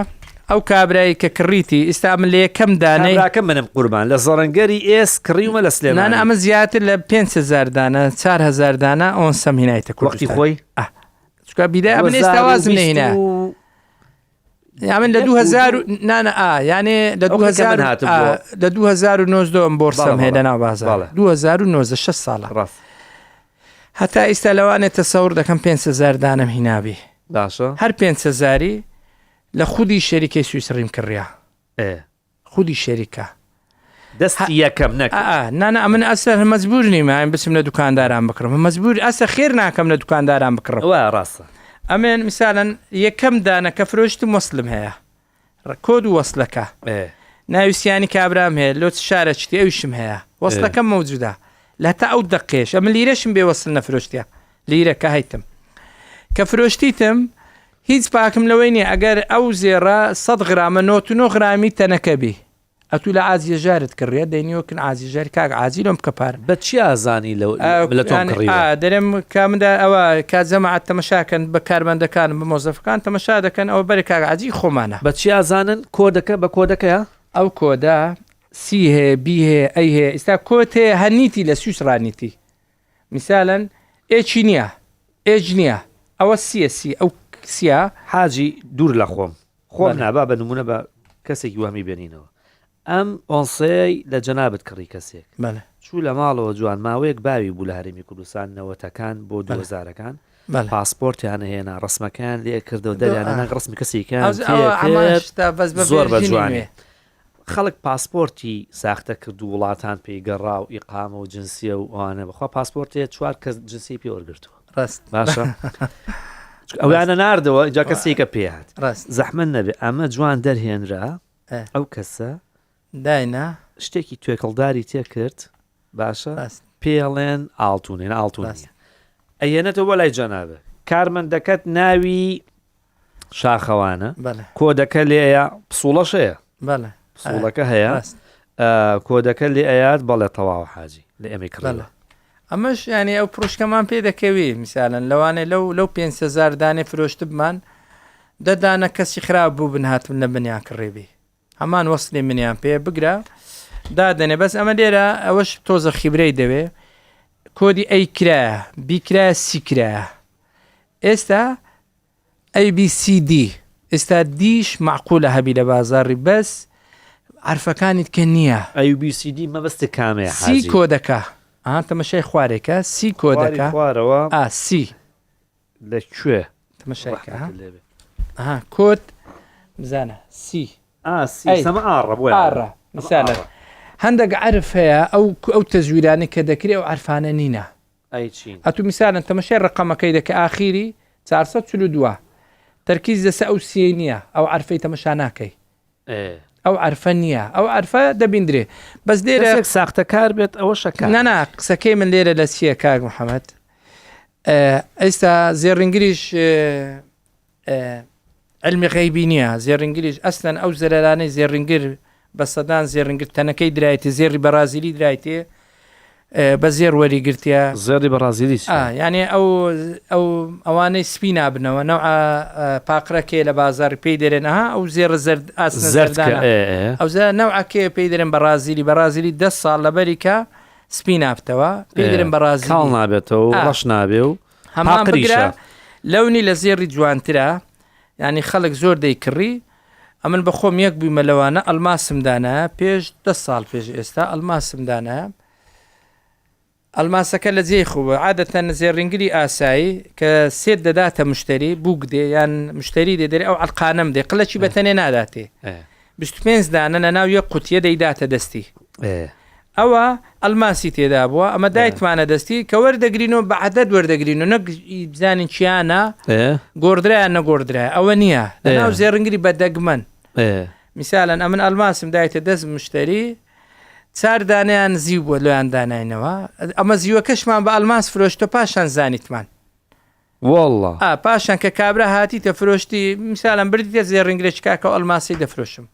ئەو کابرایی کە کڕیتی ئێستا من لە یەکەم دانەیەکە منم قوربان لە زەڕەنگەری ئێس کڕیومە لە سلێمان ئەمە زیاتر لە 5,000 دانە 4,000 دانە ئەوەن سەم هینایتە کوڕی خۆی چکە بیدا من ئێستا وازم نهێنا من لە 2000 نانە یانێ لە 2009 ئەم بۆرسەم هەیە لەناو بازاڕ 2009 6 ساڵە ڕاست هەتا ئێستا لەوانێت تەسەوڕ دەکەم 5,000 دانم هینابی باشە هەر 5,000 لە خودی شەریکەی سویسڕیم کڕیا خودی شەریکە دەستی یەکەم نانە من ئەسەر مەجبور نیمە بچم لە دوکانداران بکڕم مەجبور ئەسە خێر ناکەم لە دوکانداران بکڕم ڕاستە ئەمێن میسالەن یەکەم دانە کە فرۆشتم وەسلم هەیە کۆد و وەسلەکە ناویسیانی کابرام هەیە لۆ شارە چتی ئەویشم هەیە وەسلەکەم مەوجودە لە تا ئەو دقێش ئەمە لیرەشم بێ وەسل نەفرۆشتە لیرەکە هەیتم کە فرۆشتیتم هیچ پاکم لەوەی نیە ئەگەر ئەو زێڕە 100 غرامە 99 غرامی تەنەکەبی ئەتو لە ئازیە ژارت کڕێ دەینیوەکن ئازی ژاری کاک ئازی لۆم کەپار بە چی ئازانی لە تۆم کڕیوە دەرێم کامدا ئەوە کات جەماعەت تەمەشاکەن بە کارمەندەکان بە مۆزەفەکان تەمەشا دەکەن ئەوە بەرێ کاک ئازی خۆمانە بە چی ئازانن کۆدەکە بە کۆدەکەیە ئەو کۆدا سی هەیە بی هەیە ئەی هەیە ئێستا کۆت هەیە هەنیتی لە سویس ڕانیتی میسالەن ئێچی نییە ئێج نییە ئەوە سیەسی ئەو سیا حاجی دوور لە خۆم نابا بە نمونە بە کەسێکی وەمی بێنینەوە ئەم ئۆنسەی لە جەنابەت کڕی کەسێک چوو لە ماڵەوە جوان ماوەیەک باوی بوو لە هەرێمی کوردستان نەوەتەکان بۆ 2000ەکان پاسپۆرتیانە هێنا ڕسمەکان لێ کردەوە دەریانە ناگ ڕسمی کەسێکیان زۆر بە جوانێ خەڵک پاسپۆرتی ساختە کرد و وڵاتان پێیگەڕا و ئیقامە و جنسیە و ئەوانە بخوا پاسپۆرتێ چوار کەس جنسی پێ وەرگرتووە ڕاست باشە ئەویانە ناردەوە جا کەسێکە پێهات زەحمەت نەبێ ئەمە جوان دەرهێنرا ئەو کەسە داینا شتێکی توێکەڵداری تێ کرد باشە پێڵێن ئاڵتونێن ئاڵتونە ئەیەنێتەوە لای جەنابێت کارمەندەکەت ناوی شاخەوانە کۆدەکە لێیە پسوڵەشەیە پسوڵەکە هەیە کۆدەکە لێ ئەیات بەڵێ تەواو حاجی لە ئێمە کڕە ئەمەش ینی ئەو پرۆشکەمان پێ دەکەوی میسالەن لەوانێ لەو 5,000 دانێ فرۆشت بمان دەدانە کەسی خراپ بوو بنهاتون لە بنیان کڕێبی هەمان وەسلی منیان پێ بگرە دادەنێ بەس ئەمە لێرە ئەوەش تۆزە خیبرەی دەوێ کۆدی ئەی کرایە بیکرایە سیکرایە ئێستا ABCD ئێستا دیش معقولە هەبی لە بازاڕی بەس عرفەکانیت کە نییە ABCD مەبەستە کامەیە سی کۆدەکە تەمەشای خوارێکە سی کۆدەکە خوارەوە سی لەکوێ تەمەشایکە کۆت بزانە سی ئاڕە مثالە هەندێک عرف هەیە ئەو تەزویرانی کە دەکری ئەو عرفانە نینە ئەتو میسالن تەمەشای ڕقەمەکەی دەکە ئاخیری 442 تەرکیز دەسە ئەو سی نییە ئەو عرفەی تەمەشا ناکەی ئەو عرفە نییە ئەو عرفە دەبیندرێ بەس لێرە ساختە کار بێت ئەوە شەکە نەنا قسەکەی من لێرە لە چیە کاک محەممەد ئێستا زێڕنگریش علمی غەیبی نییە زێڕنگریش ئەسلەن ئەو زەرەرانەی زێڕنگر بە سەدان زێڕنگر تەنەکەی درایەتی زێری بەرازیلی درایتێ بە زێر وەریگرتیە زێری بەرازیلی یعنی ئەوانەی سپی نابنەوە نەوع پاقرەکێ لە بازار پێی دەرێنەها ئەو زێرە زرد ئاسنەزەردانە ئەو نەوعکێ پێی دەرێن بەرازیلی 10 ساڵ لەبەریکە سپی نابتەوە پێی دەرێن بەرازیلی کاڵ نابێتەوە ڕەش نابێ و هەمان بگرە لەونی لە زێری جوانترە ینی خەڵک زۆر دەیکڕی ئەمن بە خۆم یەک بوویمە لەوانە ئەلماسمدانە پێش 10 ساڵ پێش ئێستا ئەلماسمدانە ئەلماسەکە لە جێی خوبە عادەتەن زێڕنگری ئاسایی کە سێت دەداتە مشتری بووگدێ یان مشتری دێدەێ ئەو ئەلقانەم دێ قلەکی بەتەنێ ناداتێ 25 دانە لە ناو یەک قوتیە دەیداتە دەستی ئەوە ئەلماسی تێدا بووە ئەمە دایتمانە دەستی کە وەردەگرینەوە بە عەدەد وەردەگرین و نەک بزانین چیانە گۆردرایان نەگۆردرای ئەوە نییە لە ناو زێڕنگری بە دەگمەن میساەن ئەمن ئەلماسم دایتە دەست مشتری 4 دانیان زیو بووە لەیان داناینەوە ئەمە زیوەکەشمان بە ئەلماس فرۆشتە پاشان زانیتمان والله پاشان کە کابرا هاتیتە فرۆشتی میساەن بردیتە زێڕنگرێک کاکە ئەلماسی دەفرۆشم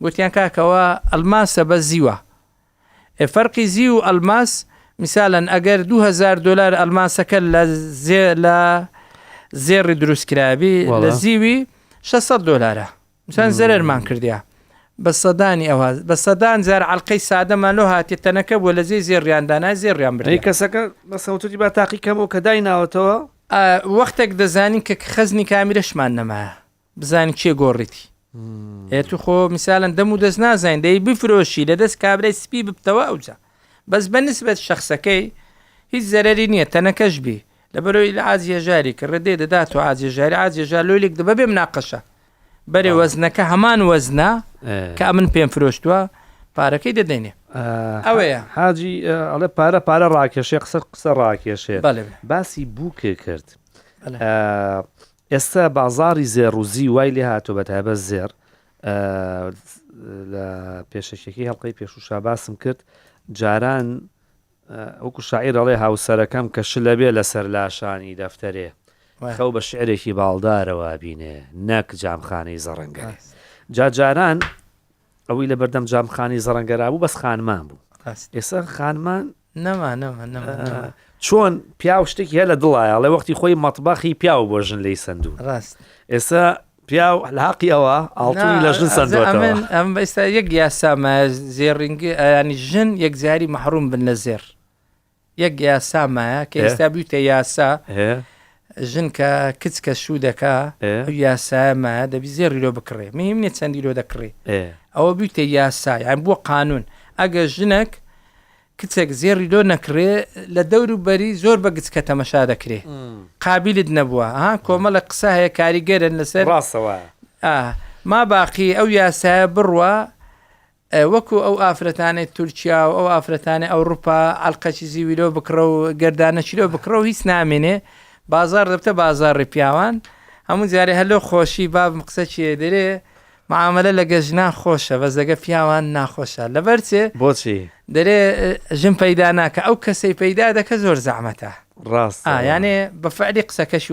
گوتیان کاکەوە ئەلماسە بە زیوە فەرقی زی و ئەلماس میساەن ئەگەر $2000 ئەلماسەکە لە زێڕی دروستکرابی لە زیوی $600 مثلا زەرمان کردیا بە سەدانی ئەوە بە سەدان زار عەڵقەی سادەمان لۆ هاتێت تەنەکە بووە لە زێ زێڕیاندانا زێڕیان بردی کەسەکە بەسەوتتی با تاقیکەمەوە کە دایناوەتەوە وەختێک دەزانین کە خەزنی کامیرەشمان نەمایە بزانین چێ گۆڕیتی تو خۆ میساەن دەم و دەست نازانین دەی بفرۆشی لە دەست کابرای سپی ببتەوە ئەوجا بەس بەنسبەت شخصەکەی هیچ زەرری نییە تەنەکەش بی لەبەرەوەی لە ئازیێژاری کە ڕێدێ دەداتەوە ئازیێژاری ئازیێژار لۆلێک دەبە بێ مناقەشە بەرێ وەزنەکە هەمان وەزنا کە ئەمن پێم فرۆشتووە پارەکەی دەدەینێ ئەوەیە حاجی ئەڵێ پارە ڕاکێشێ قسە ڕاکێشێ باسی بووکێ کرد ئێستا بازاری زێڕوزی وای لێ هاتۆ بە تایبەت زێر لە پێشەکێکی هەڵلقەی پێشوشا باسم کرد جاران وەکو شاعیر ئەڵێ هاوسەرەکەم کە شلە بێ لەسەر لاشانی دەفتەرێ خەو بە شعرێکی باڵدارەوە بینێ نەک جامخانەی زەڕەنگەر جاران ئەوەی لە بەردەم جامخانی زەڕەنگەرا بوو بەس خانمان بوو ئێستا خانمان چۆن پیا شتێکی هەیە لە دڵایە لە وەختی خۆی مەتبەخی پیا و بۆ ژن لی سندوو ئێستا پیا حقی ئەوە ئاڵتوی لە ژن سندوێتەوە ئەم ئێستا یەک یاسامە زێڕنگی ینی ژن یەکجاری مەحروم بن لە زێر یەک یاسامایە کە ئێستا بیتە یاسا ژن کە کچ کە شوو دەکا یاسامە دەبی زێڕی لۆ بکڕێ مهم نیە چەندی لۆ دەکڕێ ئەوە بیتە یاسا یان بووە قانون ئەگە ژنێک کچێک زێڕی لۆ نەکرێ لە دەور و بەری زۆر بە گچکە تەمەشا دەکرێ قابلت نەبووە کۆمە لە قسە هەیە کاریگەرن لەسەر ڕاستەوە ما باقی ئەو یاسایە بڕوە وەکو ئەو ئافرەتانەی تورکیا و ئەو ئافرەتانی ئەوروپا ئەڵقەچی زیویلۆ بکڕە و گەردانەچیلۆ بکڕە و هیچ نامێنێ بازار دەبتە بازاڕی پیاوان هەموو جارێ هەلۆ خۆشی بابم قسە چیە دەرێ معاملە لە گەژنان خۆشە بەزەگە پیاوان ناخۆشە لەبەرچێ بۆچی دەرێ ژن پەیدا ناکە ئەو کەسەی پەیدا دەکە زۆر زەحمەتە ڕاست یانێ بە فعلی قسەکەشی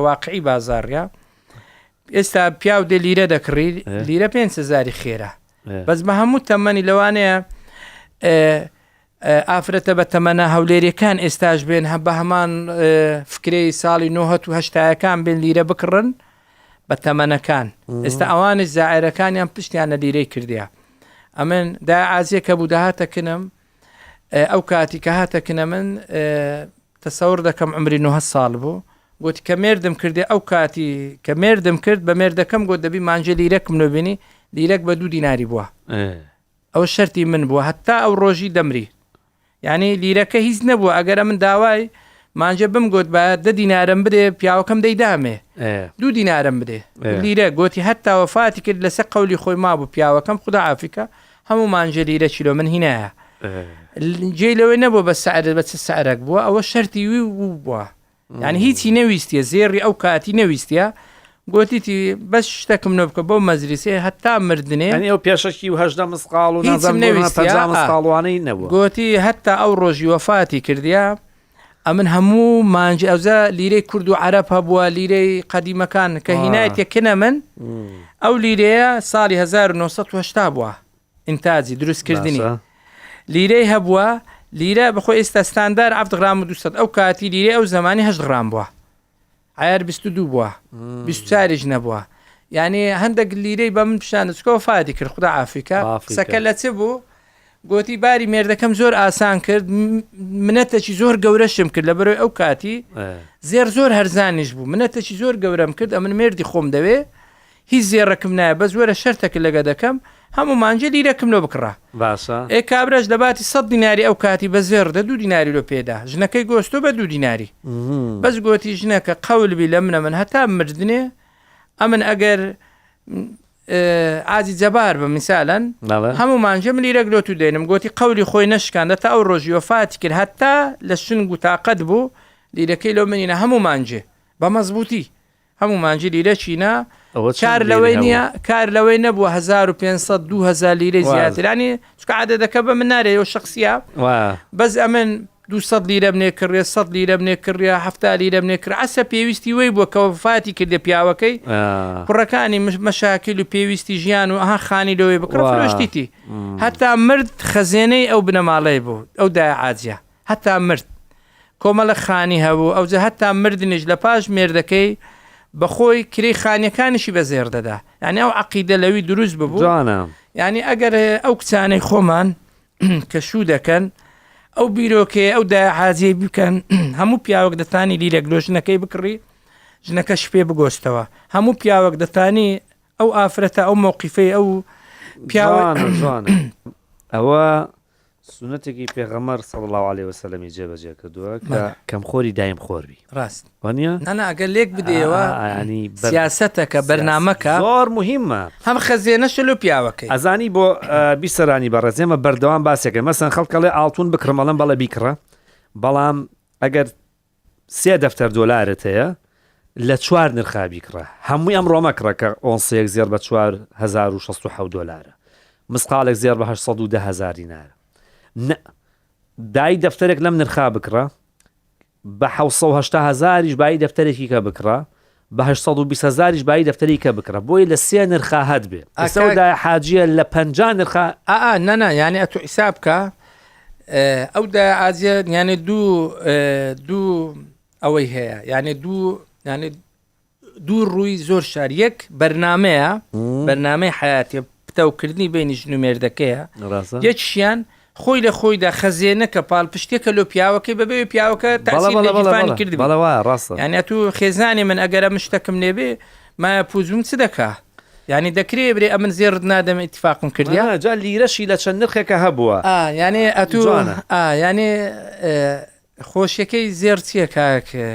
واقعی بازاڕیا ئێستا پیاو دێ لیرە دەکڕی لیرە 5,000 خێرە بەس بە هەموو تەمەنی لەوانەیە ئافرەتە بە تەمەنە هەولێریەکان ئێستاش بێن بە هەمان فکرەی ساڵی 1970 بێن لیرە بکڕن بە تەمەنەکان ئێستا ئەوانش زائرەکانیان پشتیان لە لیرەی کردیا ئەمن دا ئازیە کە بوو داهاتەکنم ئەو کاتی کە هاتەکنە من تەسەور دەکەم عمری 9 ساڵ بوو گوتی کە مێردم کردێ ئەو کاتی کە مێردم کرد بە مێردەکەم گوت دەبی مانجە لیرەکم نۆبینی لیرەک بە 2 دیناری بووە ئەو شەرتی من بووە هەتا ئەو ڕۆژی دەمری یعنی لیرەکە هیچ نەبووە ئەگەرە من داوای مانجە بم گوت بە 10 دینارم بدێ پیاوەکەم دەیدامێ 2 دینارم بدێ لیرە گوتی هەتا وەفاتی کرد لەسەر قەولی خۆی مابوو پیاوەکەم خوددا عافیکە هەموو مانجە لیرە چیلۆ من هینایە جێ لەوەی نەبوو بە سعرت بە چ سعرێک بووە ئەوە شەرتی وی بووە یعنی هیچی نەویستیە زێڕی ئەو کاتی نەویستە گوتیتی بەس شتێکم نۆ بکە بۆ مەزریسێ هەتا مردنێ ئەو پێشەکی و هەژدە مسقاڵ و مسقاڵوانەی نەبوو گوتی هەتا ئەو ڕۆژی وەفاتی کردیا ئەمن هەموو مانجی ئەوزە لیرەی کورد و عەرەب هەبووە لیرەی قەدیمەکان کە هینایەتێکنە من ئەو لیرەیە ساڵی 1970 بووە ئینتاجی دروستکردنی لیرەی هەبووە لیرە بەخۆ ئێستا ستاندار 7 غرام و 200 ئەو کاتی لیرە ئەو زمانی 8 غرام بووە عیار 22 بووە 24 نەبووە یعنی هەندێک لیرەی بە من پیشانە چکۆ فادی کرد خوددا عافیکە قسەکە لە چ بوو گوتی باری مێردەکەم زۆر ئاسان کرد منەتەکی زۆر گەورەشم کرد لە بەرەوەی ئەو کاتی زۆر هەرزانیش بوو منەتەکی زۆر گەورەم کرد ئەمن مێردی خۆم دەوێ هیچ زێڕەکەم نایە بە زۆرە شەرتەکە لەگە دەکەم هەموو مانجە لیرەکەم لۆ بکڕە ئێ کابراش دەباتی 100 دیناری ئەو کاتی بە زێڕدە 2 دیناری لۆ پێدا ژنەکەی گۆستۆ بە 2 دیناری بەس گوتی ژنەکە قەولبی لە منە من هەتا مردنێ ئەمن ئەگەر ئازی جەبار بە میساەن هەموو مانجە من لیرەک لۆ تو دێنم گوتی قەولی خۆی نەشکاندە تا ئەو ڕۆژی وەفاتی کرد هەتا لە شنگ و تاقەت بوو لیرەکەی لۆ منینە هەموو مانجێ بە مەزبوطی هەموو مانجی لیرە چینە کار لەوەی نییە کار لەوەی نەبووە 1500 2000 لیرە زیاترانی چکە عادەتەکە بە من نارێ شخصیا بەس ئەمن 200 لیرە بنێ کڕێ 100 لیرە بنێ کڕیا 70 لیرە بنێ کرد عسە پێویستی وەی بووە کەوفاتی کردە پیاوەکەی کوڕەکانی مەشاکل و پێویستی ژیان و ئەها خانی لەوەی بکڕ فرۆشتیتی هەتا مرد خەزێنەی ئەو بنەماڵەی بوو ئەو دای عاجە هەتا مرد کۆمەڵە خانی هەبوو ئەو جە هەتا مردنیش لە پاش مێردەکەی بەخۆی کری خانیەکانیشی بەزێر دەدا یعنی ئەو عەقیدە لەوی دروست ببوو یعنی ئەگەر ئەو کچانەی خۆمان کە شوو دەکەن ئەو بیرۆکێ ئەو داحازیە بکەن هەموو پیاوەک دەتانی لیرە گلۆژنەکەی بکڕی ژنەکەش پێ بگۆستەوە هەموو پیاوەک دەتانی ئەو ئافرەتە ئەو مووقیفەی ئەو پیاوان ئەوە سنەتێکی پێغەمبەر صلی الله علیه وسلم جێبەجێ کردووە کە کەمخۆری دایم خۆربی ڕاست وانە نانا ئەگەر لێک بدەیەوە ینی سیاسەتەکە بەرنامەکە زۆر مهمە هەم خەزێنەش لە پیاوەکەی ئەزانی بۆ بیسەرانی بەڕێزێمە بەردەوام باسێکە مەسەن خەڵکەڵێ ئاڵتون بکڕمەڵم بەڵە بیکڕە بەڵام ئەگەر 3 دەفتەر دۆلارت هەیە لە 4 نرخا بیکڕە هەمووی ئەم ڕۆمەکڕە کە ئۆنسەیەک زێر بە 4667 دۆلارە مسقالێک زێر بە 810,000 دینارە دای دەفتەرێک لەم نرخا بکڕە بە 780,000 بای دەفتەرێکی کە بکڕە بە 820,000 بای دەفتەری کە بکڕە بۆی لە 3 نرخا هەت بێ ئەسەودای حاجیە لە 50 نرخا نەنا یعنی ئەتو حیساب بکە ئەو دا ئازیە یعنی دوو ئەوەی هەیە یعنی دوو ڕووی زۆر شار یەک بەرنامەیە بەرنامەی حیاتیە پتەوکردنی بینی ژن و مێردەکەیە یەکشیان خۆی لە خۆیدا خەزێنەکە پاڵ پشتێکە لۆ پیاوەکەی بەبێ پیاوەکە تاثیرفانی کردی ڕاستە یعنی تو خێزانی من ئەگەرە مشتەکەم نێبێ مایە پوزوم چ دەکا یعنی دەکرێ برێ ئەمن زێرت نادەم ئیتفاقم کردیا جا لیرەشی لە چەند نرخێکە هەبووە یعنی ئەتو یعنی خۆشیەکەی زێر چییە کاکە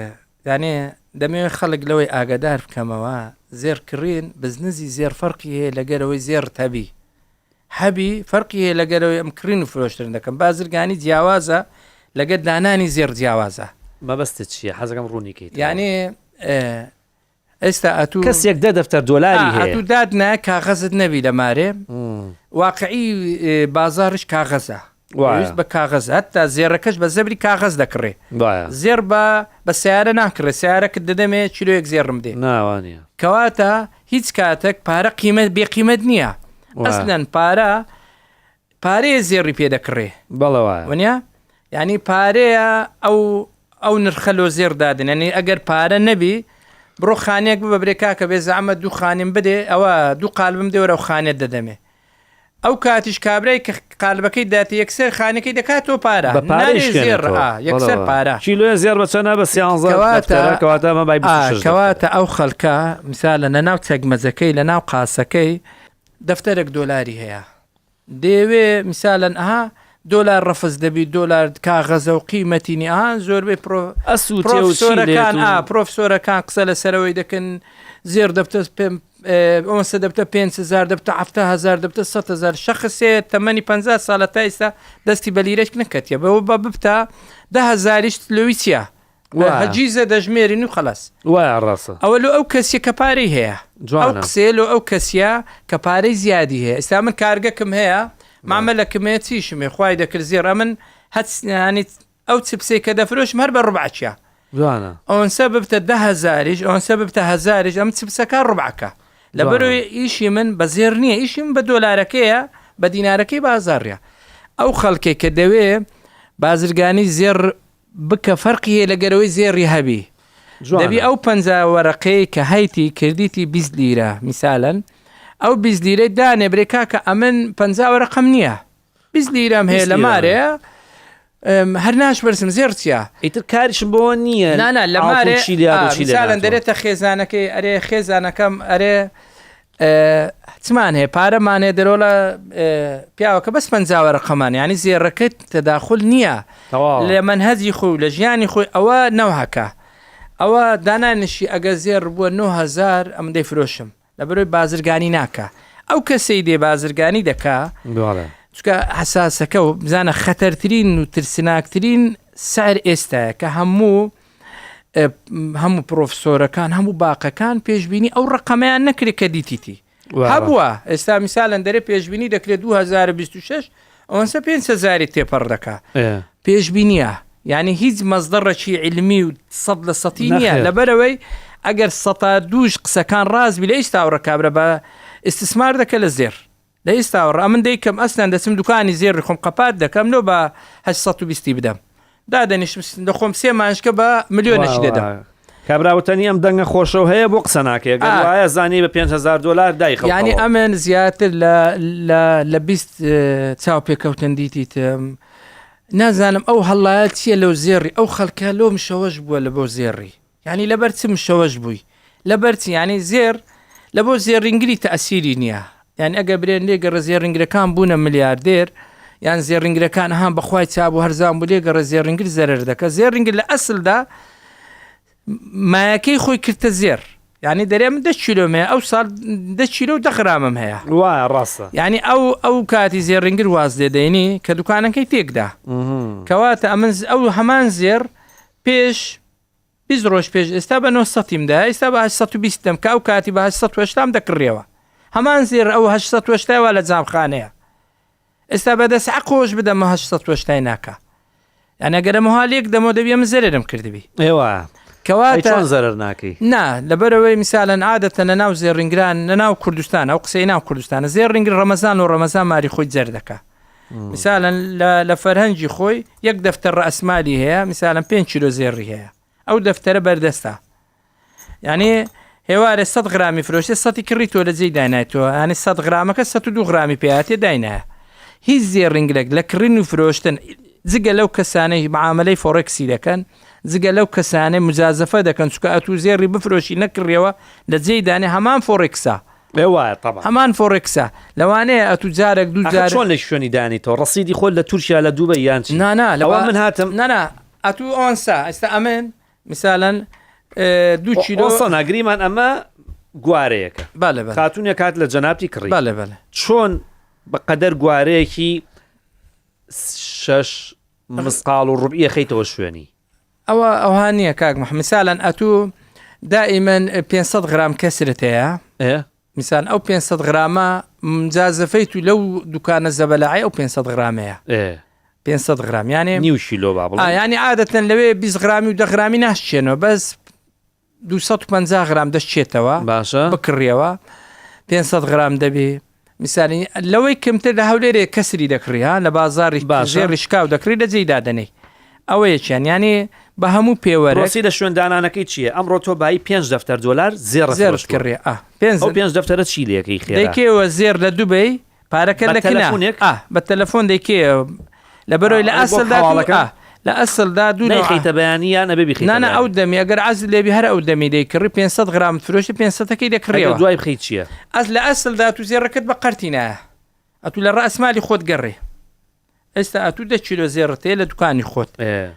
یعنی دەمەوێت خەڵک لەوەی ئاگادار بکەمەوە زێر کڕین بزنزی زێر فەرقی هەیە لەگەرەوەی زێر تەبی هەبی فەرقی هەیە لەگەرەوەی ئەم کڕین و فرۆشتن دەکەم بازرگانی جیاوازە لەگەر دانانی زێر جیاوازە مەبەستت چییە حەزەکەم ڕوونیکەیت یعنی ئێستا ئەتو کەسێک 10 دەفتەر دۆلاری هەیە ئەتو دادنا کاغەزت نەبی لە مارێ واقعی بازارش کاغەزە بە کاغەز هەتا زێڕەکەش بە زەبری کاغەز دەکڕێ زێر بە سیارە ناکڕێ سیارەکە دەدەمێ چیلۆیەک زێڕم دێ ناوانە کەواتە هیچ کاتێک پارە قیمەت بێقیمەت نییە ئەسلەن پارەیە زێڕی پێ دەکڕێ بەڵەوە وەنیا یعنی پارەیە ئەو نرخە لۆ زێر دادن ینی ئەگەر پارە نەبی بڕۆ خانێک بە برێکا کە بێ زەحمە دوو خانیم بدێ ئەوە دوو قالبم دێ وەرە و خانێت دەدەمێ ئەو کاتیش کابرای کە قالبەکەی داتە یەکسەر خانەکەی دەکاتەوە پارە یەکسەر پارە کیلۆ زێر بەچەنە بە 13 کەواتە ئەو خەڵکە میسالە لە ناو چەکمەزەکەی لە ناو قاسەکەی دەفتەرێک دۆلاری هەیە دەیەوێ میسالەن ئەها دۆلار ڕەفز دەبی دۆلار کاغەزە و قیمەتینی ئەها زۆربەی پرۆفسۆرەکان قسە لە سەرەوەی دەکەن زێر دەفتە ئەوەسە دەبتە 5,000 دەبتە 7,000 دەبتە 100,000 شەخصێ تەمەنی 50 ساڵە تا ئێستا دەستی بە لیرەش نەکەتیە بەوە بە ببتە 10,000 لەوی چیە هەجیزە دەژمێرین و خەلاص وایە ڕاستە ئەوە لە ئەو کەسیە کە پارەی هەیە ئەو قسێ لە ئەو کەسیە کە پارەی زیادی هەیە ئێستا من کارگەکەم هەیە مامەلەکەمەیە چیشمێ خوای دەکرد زێڕە من هەچنانی ئەو چپسەی کە دەفرۆشم هەر بە ڕوبعچیە ئەوەنسە ببتە 10,000 ئەوەنسە ببتە 1,000 ئەم چپسەکە ڕوبعکە لەبەرەوەی ئیشی من بە زێر نییە ئیشی من بە دۆلارەکەیە بە دینارەکەی بازاڕە ئەو خەڵکێک کە دەوێ بازرگانی زێر بکە فەرقی هەیە لەگەرەوەی زێڕی هەبی دەبی ئەو 50 وەرەقەی کە هەیتی کردیتی 20 لیرە میسالەن ئەو 20 لیرەی دانێ برێکا کە ئەمن 50 وەرەقەم نییە 20 لیرەم هەیە لە مارەیە هەر ناش بەرسم زێر چیە ئیتر کاریشم بۆ نییە نانە لە مارێ میسالەن دەرێتە خێزانەکەی ئەرێ خێزانەکەم ئەرێ چمان هەیە پارەمانێ دەرۆڵە پیاوەکە بەس 50 وەرەقەمان ینی زێڕەکەت تەداخل نییە لە منهەجی خۆی لە ژیانی خۆی ئەوە نەوهەکە ئەوە دانانشی ئەگە زێر بووە 9,000 ئەم دەیفرۆشم لەبەرۆی بازرگانی ناکە ئەو کەسەی دێ بازرگانی دەکا چکە حساسەکە و بزانە خەتەرترین و ترسناکترین سعر ئێستاە کە هەموو هەموو پرۆفسۆرەکان هەموو باقەکان پێشببینی ئەو ڕقەمەیان نەکرێت کە دیتیتی هەبووە ئێستا میسالەن دەرێ پێشببینی دەکرێت 2026 ئەوەنسە 5,000 تێپەڕ دەکا پێشببینیە یعنی هیچ مەزدەڕەکی علمی و 100% نییە لەبەرەوەی ئەگەر 102 قسەکان ڕازبی لە ئێستاوڕە کابرا بە ئستثمار دەکە لە زێر لە ئێستاوەڕ من دەیکەم ئەسنان دەچم دوکانی زێر خۆم قەپات دەکەم لۆ بە 820 بدەم دادەنیشم دەخۆم 3 مانشکە بە ملیۆنەشی دەدەم کابراوتەنی ئەم دەنگە خۆشەو هەیە بۆ قسە ناکەیە گەڵایە زانی بە 5,000 دلار دایخ ینی ئەمن زیاتر لە 20 چاو پێکەوتن دیتیتم نازانم ئەو هەڵایەت چییە لەو زێڕی ئەو خەڵکە لۆ مشەوەش بووە لە بۆ زێڕی ینی لەبەر چ مشەوەش بووی لەبەرچی ینی زێر لە بۆ زێڕنگری تەئسیری نییە یعنی ئەگە برێن لێگەڕە زێڕنگرەکان بوونە ملیاردێر یان زێڕنگرەکان هەم بەخوای چابوو هەرزان بوو لێگەڕە زێڕنگر زەرەر دەکە زێڕنگر لە ئەسلدا مایەکەی خۆی کردە زێر یعنی دەرێ من 10 کیلۆمێ ئەو ساڵ 10 کیلۆ و 10 غرامم هەیە وایە ڕاستە یعنی ئەو کاتی زێڕنگر واز لێدەینی کە دوکانەکەی تێکدا کەواتە ئەمن ئەو هەمان زێر پێش 20 ڕۆژ پێش ئێستا بە 900مدا ئێستا بە 820 کە ئەو کاتی بە 880 دەکڕێەوە هەمان زێر ئەو 880وا لە جامخانەیە ئێستا بەدەست عقۆش بدەمە 880 ناکە یعنی ئەگەرە مهالێک دەمە دەبێ من زەرم کردبی ئێوە کەواتە زەرەر ناکەی نا لەبەرەوەی میسالەن عادەتە لە ناو زێڕنگران لە ناو کوردستان ئەو قسەی ناو کوردستانە زێڕنگر ڕەمەزان و ڕەمەزان ماری خۆی جەر دەکا میسالەن لە فەرهەنگی خۆی یەک دەفتەر ڕەسمالی هەیە میسالەن 5 کیلۆ زێڕی هەیە ئەو دەفتەرە بەردەستە یعنی هێوارە 100 غرامی فرۆشتە 100 کڕی تۆ لە جێی داینایەوە ینی 100 غرامەکە 102 غرامی پێهاتێ داینایە هیچ زێڕنگرێک لە کڕین و فرۆشتن جگە لەو کەسانەی معاملەی فۆڕێکسی دەکەن جگە لەو کەسانەی مجازەفە دەکەن چکە ئەتو زێڕی بفرۆشی نەکڕیەوە لە جێی دانێ هەمان فۆڕێکسا هەمان فۆڕێکسا لەوانەیە ئەتو جارێک دوو جار چۆن لە شوێنی دانیتەوە ڕسیدی خۆل لە تورکیا لە دووبە یان نانا لەوە من هاتم نانا ئەتو ئۆنسا ئێستا ئەمن مثالەن 2 کیلۆ ناگریمان ئەمە گوارەیەکە خاتونە کات لە جەنابی کڕی چۆن بەقەدەر گوارەیەکی 6 مسقال و ڕوبیە خەیتەوە شوێنی ئەوە نییە کاک محەممەد مثالەن ئەتو دائما 500 غرام کەسرت هەیە مثال ئەو 500 غرامە مجازەفەی تو لەو دوکانە زەبەلاعی ئەو 500 غرامەیە 500 غرام یعنی نیو شیلۆ ینی عادەتەن لەوێ 20 غرامی و 10 غرامی ناشتێنەوە بەس 250 غرام دەشتێتەوە باشە بکڕیەوە 500 غرام دەبێ میسالی لەوەی کەمتر لە هەولێرێ کەسری دەکڕیان لە بازاری بازێڕی شکاو دەکری لە جێی دادنەی ئەوەیەکیان ینی بە هەموو پێوەرەسی لە شوێندانانەکەی چییە ئەمڕۆ تۆ بای 5 دەفتەر دلار زێڕ کڕێ 5 دەفتەرە چی لەکەی دەیکێوە زێر لە دووبەی پارەکە دەکەنێک بە تەلەفۆن دەیکێ لە بەرۆی لە ئەسڵدا لە ئەسڵدا دوو خەیتە بەیانیان نەبێ نانە ئەو دەمی ئەگەر عەز لێبی هەر ئەو دەمی دەیکڕی 500 غرام فرۆشی 500ەکەی دەکڕێەوە دوای بخەیت چییە ئەس لە ئەسڵدا تو زێڕەکەت بە قەرتینایە ئەتو لە ڕەسمالی خۆت گەڕێ ئێستا ئەتو 10 کیلۆ زێڕتەیە لە دوکانی خۆت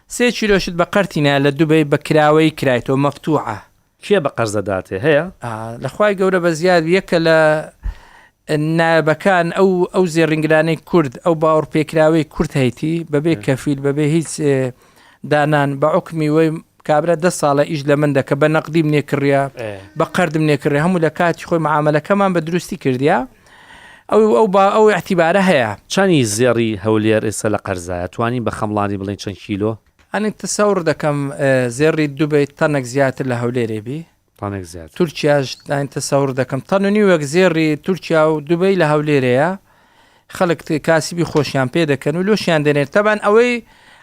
3 کیلۆشت بە قەرتینایە لە دووبەی بە کراوەی کرایتەوە مەفتوعە کێ بە قەرزەداتێ هەیە لەخوای گەورە بە زیاد یەکە لە نایبەکان ئەو زێڕنگرانەی کورد ئەو باوەڕ پێکراوەی کورد هەیتی بەبێ کەفیل بەبێ هیچ دانان بە عوکمی وەی کابرا 10 ساڵە ئیش لە من دەکە بە نەقدیم نێکڕیا بە قەردم نێکڕێ هەموو لە کاتی خۆی معاملەکەمان بە دروستی کردیا ئەو احتیبارە هەیە چەندی زێڕی هەولێر ئێستا لە قەرزایە توانی بە خەمڵانی بڵێن چەند کیلۆ ئەنی تەسەور دەکەم زێڕی دووبەی تەنێک زیاتر لە هەولێرێبی تورکیاش داین تەسەور دەکەم تەن و نیوەک زێڕی تورکیا و دووبەی لە هەولێرەیە خەڵک کاسیبی خۆشیان پێ دەکەن و لۆشیان دەنێت تەبان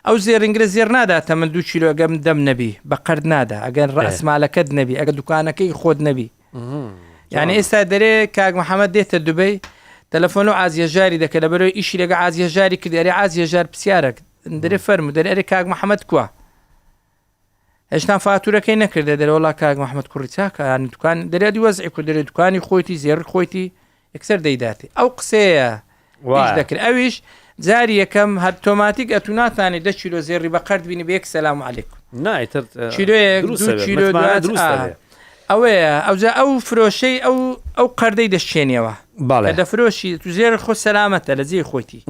ئەو زێڕنگرە زێر ناداتە من 2 کیلۆ ئەگەم دەم نەبی بە قەرد نادا ئەگەر ڕەسمالەکەت نەبی ئەگە دوکانەکەی خۆت نەبی یعنی ئێستا دەرێ کاک محەممەد دێتە دووبەی تەلەفۆن و ئازیەژاری دەکە لە بەرەوەی ئیشی لەگە ئازیەژاری کردێری ئازیەژار پرسیارێک دەرێ فەرمو دەرێ کاک محەممەد کووە هێشتا فاتورەکەی نەکردە دەرەوەڵا کاک محەممەد کوڕی چاکە ینی دوکان دەرێتی وەزعی کو دەرێ دوکانی خۆیتی زێڕ خۆیتی یەکسەر دەیداتی ئەو قسەیە دەکرد ئەویش جاری یەکەم هەر تۆماتیک ئەتو ناتانی 10 کیلۆ زێڕی بە قەرد بینی بە یەک سەلام عەلیکوم نایتر کیلۆیەک 2 کیلۆ ئەوەیە ئەوجا ئەو فرۆشەی ئەو قەردەی دەشتێنیەوە دەفرۆشی تو زێر خۆ سەلامەتە لە جێی خۆیتی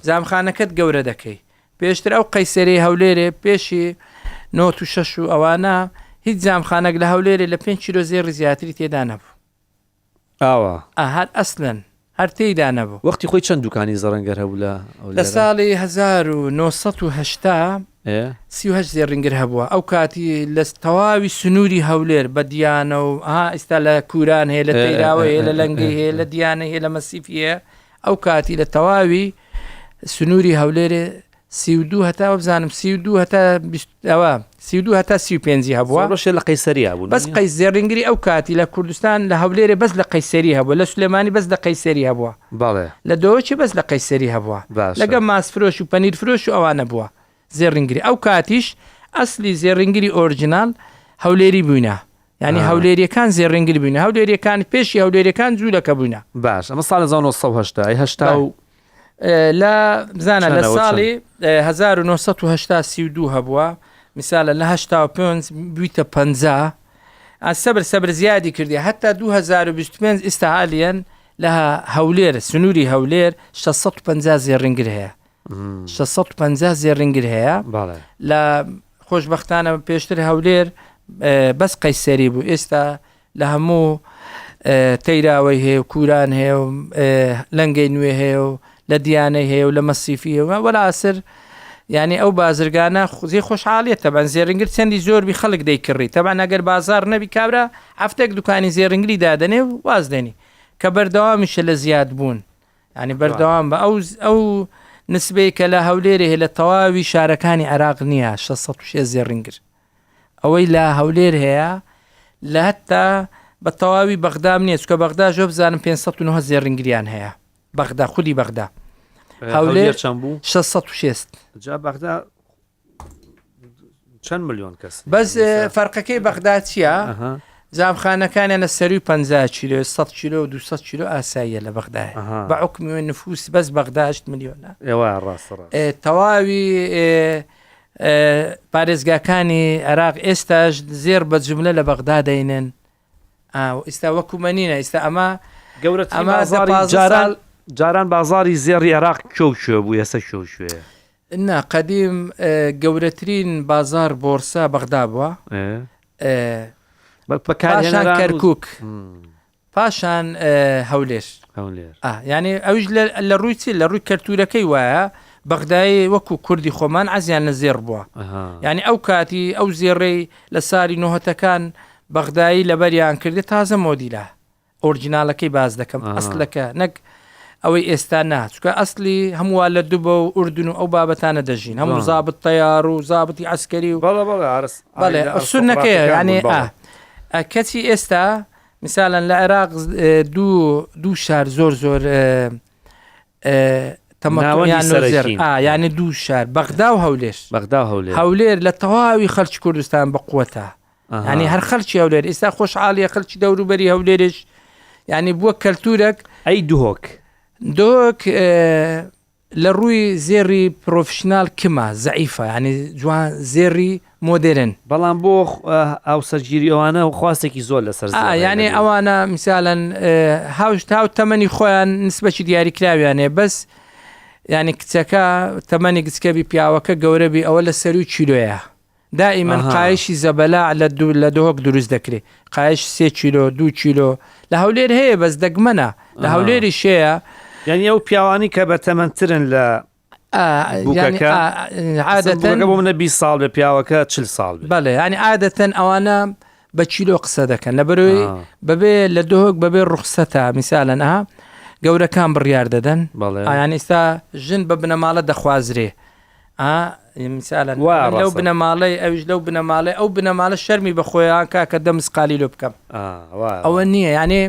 زامخانەکەت گەورە دەکەی پێشتر ئەو قەیسەری هەولێرێ پێشی 96 و ئەوانە هیچ جامخانەك لە هەولێرێ لە 5 کیلۆ زێڕی زیاتری تێدا نەبوو ئاوە هەر ئەسلن هەر تێیدا نەبوو. وەختی خۆی چەند دوکانی زەڕەنگەر هەبوو لە ساڵی 1970 38 زێڕینگر هەبووە. ئەو کاتی لە تەواوی سنووری هەولێر بە دیانە و ئێستا لە کوران هەیە لە تەیراوە هەیە لە لەنگی هەیە لە دیانە هەیە لە مەسیفیە. ئەو کاتی لە تەواوی سنووری هەولێرێ 32 هەتا بزانم 32 هەتا 32 هەتا 35 هەبووە لە قەیسەری هەبوو بەس قەیس زێڕینگری ئەو کاتی لە کوردستان لە هەولێرێ بەس لە قەیسەری هەبووە لە سولێمانی بەس لە قەیسەری هەبووە لە دۆچی بەس لە قەیسەری هەبووە لەگە ماسفرۆش و پەنیر فرۆش و ئەوانە بووە زێڕینگری. ئەو کاتیش ئەسلی زێڕینگری ئۆریجینال هەولێری بووینە ینی هەولێریەکان زێڕینگری بووینە هەولێریەکان پێشی هەولێریەکان جوولەکە بووینە. باش ئەمە ساڵی 1970 لە بزانە لە ساڵی 1932 هەبووە میسالە لە 85 بوویتە 50 سەبر زیادی کردی هەتا 2025 ئێستا حالیان لە هەولێر سنووری هەولێر 650 زێڕینگر هەیە 650 زێڕینگر هەیە لە خۆشبەختانە پێشتر هەولێر بەس قەیسەری بوو ئێستا لە هەموو تەیراوەی هەیە و کوران هەیە و لەنگەی نوێ هەیە و لە دیانەی هەیە و لە مەسیفیەوە وەلاسر یعنی ئەو بازرگانە زی خۆشحاڵیت تەبەن زێڕینگر چەندی زۆربی خەڵک دەیکڕی تەبان ئەگەر بازار نەبی کابرا هەفتێک دوکانی زێڕینگری دادەنێ و واز دێنی کە بەردەوامیشە لە زیاد بوون ینی بەردەوام بە ئەو نسبەی کە لە هەولێرە هەیە لە تەواوی شارەکانی عێراق نییە 606 زێڕینگر ئەوەی لە هەولێر هەیە لە هەتا بە تەواوی بەغدام نییە چکە بەغدا ژۆ بزانم 509 زێڕینگریان هەیە بەغدا خودی بەغدا هەولێر چەند بوو 606 جا بەغدا چەند ملیۆن کەس بەس فەرقەکەی بەغدا چییە؟ جامخانەکانیان لە سەروی 50 کیلۆ 100 کیلۆ و 200 کیلۆ ئاساییە لە بەغدایە بە حکمی نفوس بەس بەغدا 8 ملیۆنە تەواوی پارێزگاکانی عێراق ئێستاش زێر بە جوملە لە بەغدا دەینن ئێستا وەکومەنینە ئێستا ئەمە گەورە جاران بازاری زێڕی عێراق کێو بوو ئێستا شوێ نا قەدیم گەورەترین بازار بۆرسا بەغدا بووە پاشان کەرکووک پاشان هەولێر ینی ئەوش لە ڕووی چی لە ڕووی کەلتورەکەی وایە بەغدایی وەکو کوردی خۆمان عەزیان لە زێڕ بووە ینی ئەو کاتی ئەو زێڕەی لە ساری نۆهەتەکان بەغدایی لەبەریان کردی تازە مۆدیلە ئۆریجینالەکەی باز دەکەم ئەسلەکە نەک ئەوەی ئێستا ناچکە ئەسلی هەمووان لە دووبە و ئوردون و ئەو بابەتانە دەژین هەموو زابط تەیار و زابطی عسکەری و بەڵێ سونەکەیە ینی کەچی ئێستا میساڵەن لە عێراق دوو شار زۆر یعنی دوو شار بەغدا و هەولێر لە تەواوی خەڵکی کوردستان بەقووەتە ینی هەر خەڵکی هەولێر ئێستا خۆشحاڵیە خەڵکی دەوروبەری هەولێرش ینی بووە کەلتورێک ئەی دۆک لە ڕووی زێڕی پرۆفشنال کمە زەعیفە ینی جوان زێڕی مۆدرن بەڵام بۆ ئەو سەرگیری ئەوانە و خواستێکی زۆر لەسەر ینی ئەوانە میساڵەن هاو تەمەنی خۆیان نسبەی دیاریکراویانێ بەس ینی کچەکە تەمەنی گچکەبی پیاوەکە گەورەبی ئەوە لە سەروی چیلۆیە دائیمەن قایشی زەبەلا لە دۆک دروست دەکرێت قایش 3 کیلۆ 2 کیلۆ لە هەولێر هەیە بەس دەگمەنە لە هەولێری شەیە یعنی ئەو پیاوانی کە بە تەمەنترن لە عادەتەن بۆ منە 20 ساڵ بە پیاوەکە 40 ساڵ بەڵێ ینی عادەتەن ئەوانە بە چیلۆ قسە دەکەن لە بەرەوەی بەبێ لە دۆک بەبێ ڕوخسەتە میساڵەن گەورەکان بڕیار دەدەن یان ئێستا ژن بە بنەماڵە دەخوازرێ میساڵەن لەو بنەماڵەی ئەوش لەو بنەماڵی ئەو بنەماڵە شەرمی بە خۆیان کاکە دەمسقالی لۆ بکەم ئەوە نییە یعنی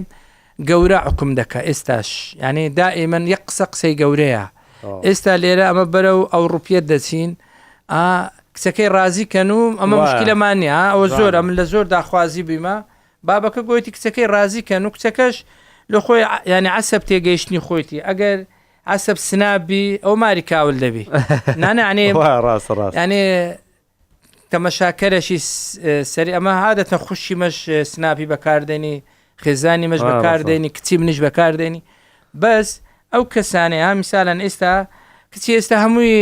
گەورە حکم دەکە ئێستاش ینی دائیمەن یەک قسەی گەورەیە ئێستا لێرە ئەمە بەرە و ئەو ڕوپیەت دەچین کچەکەی ڕازی کەن و ئەمە مشکلەمان نیە ئەوە زۆر ئەم لە زۆر داخوازی بیمە بابەکە گوتی کچەکەی ڕازی کەن و کچەکەش لە خۆی ینی عەسەب تێگەیشتنی خۆیتی ئەگەر عەسەب سنابی ئەو ماری کاول دەبی نانە ینی تەمەشاکەرەشی سەری ئەمە عادەتەن خوشی مەش سناپی بەکاردێنی خێزانی مەش بەکاردێنی کچی منیش بەکاردێنی بەس ئەو کەسانەیە ها میساڵەن ئێستا کچی ئێستا هەمووی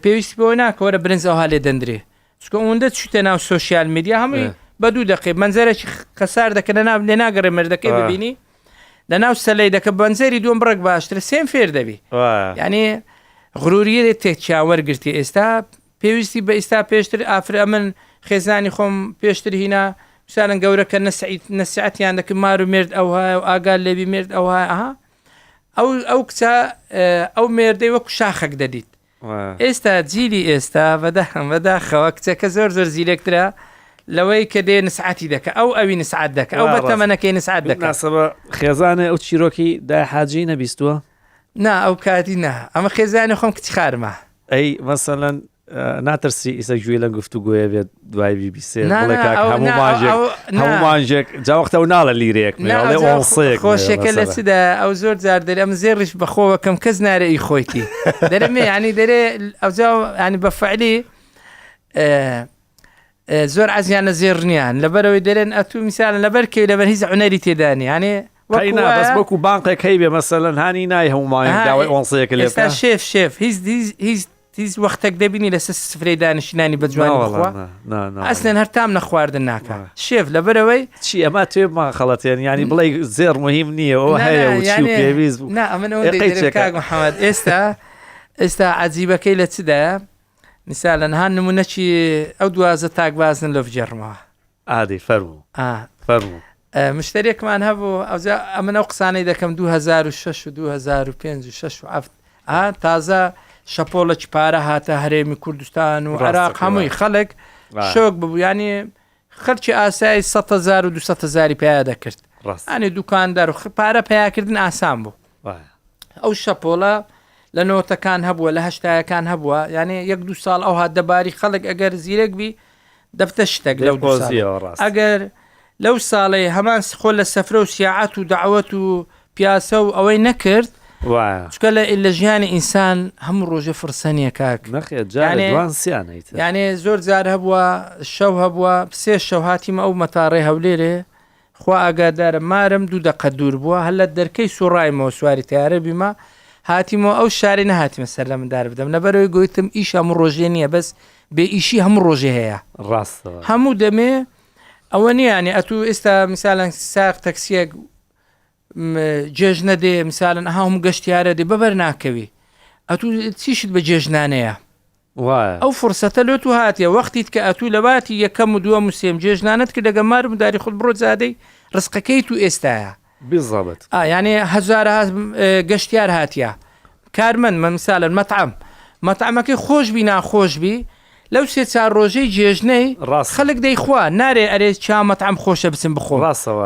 پێویستی بۆ ناکەوەرە برنج ئەوها لێ دەندرێ چکە ئەوەندە چوتە ناو سۆشیال میدیا هەمووی بە 2 دقی منزەرێکی قەسار دەکە لێ ناگەڕێ مردەکەی ببینی لە ناو سەلەی دەکە بەنزەری دوم بڕێک باشترە سێم فێر دەبی یعنی غروریە تێک چاوەرگرتی ئێستا پێویستی بە ئێستا پێشتر ئافرە من خێزانی خۆم پێشتر هینا سالن گەورەکە نەسیعەتیان دەکە مار و مێرد ئەوها و ئاگال لێبی مێرد ئەوها ئەو کچە ئەو مێردەی وەکو شاخەک دەدیت ئێستا جیلی ئێستا بەداخەوە کچەکە زۆر زیرەکترە لەوەی کە دێ نسعاتی دەکە ئەوی نسعات دەکە ئەو بەتەمەنەکەی نسعات دەکە خێزانە ئەو چیرۆکی دای حاجی نەبیستووە نا ئەو کاتی نا ئەمە خێزانی خۆم کچی خارمە ئەی مەسەلەن ناترسی ئیسە گوێ لە گفتوگوۆیە بێت دوای بیبیسێ هەموو مانژێک جاوەختە و ناڵە لیرێک ئۆسەیەک خۆشێکە لە چدا ئەو زۆر جار دەرێ ئەم زێڕش بەخۆوەکەم کەس نارە ئی خۆیتی دەرەمێ ینی دەرێ ئەوجا ینی بەفعلی زۆر عزیانە زێڕنیان لەبەرەوەی دەرێن ئەتوو میسالن لەبەرکەوی لەبەر هیچ عونەری تێدانی ینی بەس وەکو بانقێک هەی بێ مەسەلەن هانی نای هەمومایان داوای ئۆسەیەکە لێ ئێستا شێف هیچ وەختێک دەبینی لەسەر سفرەی دانیشتنانی بە جوانی بخوا ئەسلێن هەر تام نەخواردن ناکە شێف لەبەرەوەی چی ئەمە توێمان خەڵەتێن ینی بڵێ زێر مهم نییە ئەوە هەیە و چی پێویست بوو کاک محەممەد ئێستا عجیبەکەی لە چدایە میسالەن هەان نمونەکی ئەو دوازە تاکبازن لە بجێڕمەوە ئادی فەرموو مشتێکمان هەبوو ئەمە ئەو قسانەی دەکەم 2006 و 2005 و 6 و 7 تازە شەپۆڵەی پارە هاتە هەرێمی کوردستان و عێراق هەمووی خەڵک شۆک ببوو ینی خەرچی ئاسایی 100,000 و 200,000 پیا دەکرد ئەنی دوکاندار و پارە پیاکردن ئاسان بوو ئەو شەپۆڵە لە نۆتەکان هەبووە لە هەشتایەکان هەبووە یعنی 1-2 ساڵ ئەو هات دەباری خەڵک ئەگەر زیرەک بی دەفتە شتێک لەو ئەگەر لەو ساڵی هەمان خۆ لە سەفرە و سیاعەت و دعوەت و پیاسە و ئەوەی نەکرد چکە لە ژیانی ئینسان هەموو ڕۆژە فرسەنیە کاک یعنی زۆر جار هەبووە شەو هەبووە 3 شەو هاتیمە ئەو مەتاڕێ هەولێرێ خوا ئاگادارە مارم 2 دقە دوور بووە هەل لە دەرکەی سوڕایمەوە سواری تیارە بیمە هاتیمەوە ئەو شاری نەهاتیمە سەر لە مندار بدەم لەبەرەوەی گویتم ئیش هەموو ڕۆژێ نییە بەس بێ ئیشی هەموو ڕۆژێ هەیە هەموو دەمێ ئەوە نییانی ئەتوو ئێستا میسالەن ساق تەکسیەک جێژ نەدێ میسالن هەموو گەشتیارە دێ بەبەر ناکەوی ئەتوو چیشت بە جێژنانەیە ئەو فرسەتە لۆ تو هاتیە وەختیت کە ئەتوو لەواتی یەکەم و دووەم و سێم جێژنانت کرد دەگە مار مداری خود بڕۆ زادەی ڕزقەکەی تو ئێستاە بالضبط ینی هەزار گەشتیار هاتیە کارمەند مەمسالن مەتعمەکەی خۆشبی ناخۆشبی لەو 3-4 ڕۆژەی جێژنەی خەڵک دەیخوا نارێ ئەرێ چامەتعم خۆشە بچم بخۆم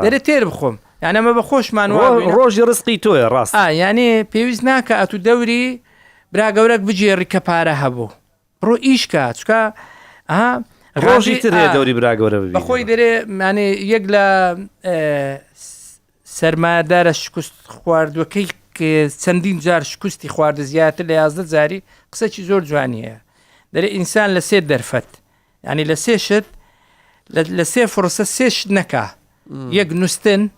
دەرێت تێر بخۆم یعنی ئەمە بە خۆشمان ڕۆژی ڕسقی تۆیە ڕاست یعنی پێویست ناکە ئەتو دەوری برا گەورەك بجێڕی کە پارە هەبوو ڕۆ ئیش کات چکە ڕۆژی ترێ دەوری برا گەورە بەخۆی دەرێ مانێ یەک لە سەرمایەدارە شکست خواردوەکەی چەندین جار شکستی خواردە زیاتر لە 11 جاری قسەی زۆر جوانیە دەرێ ئینسان لە 3 دەرفەت ینی لە 3 شت لە 3 فرسە 3 شت نەکا یەک نووسن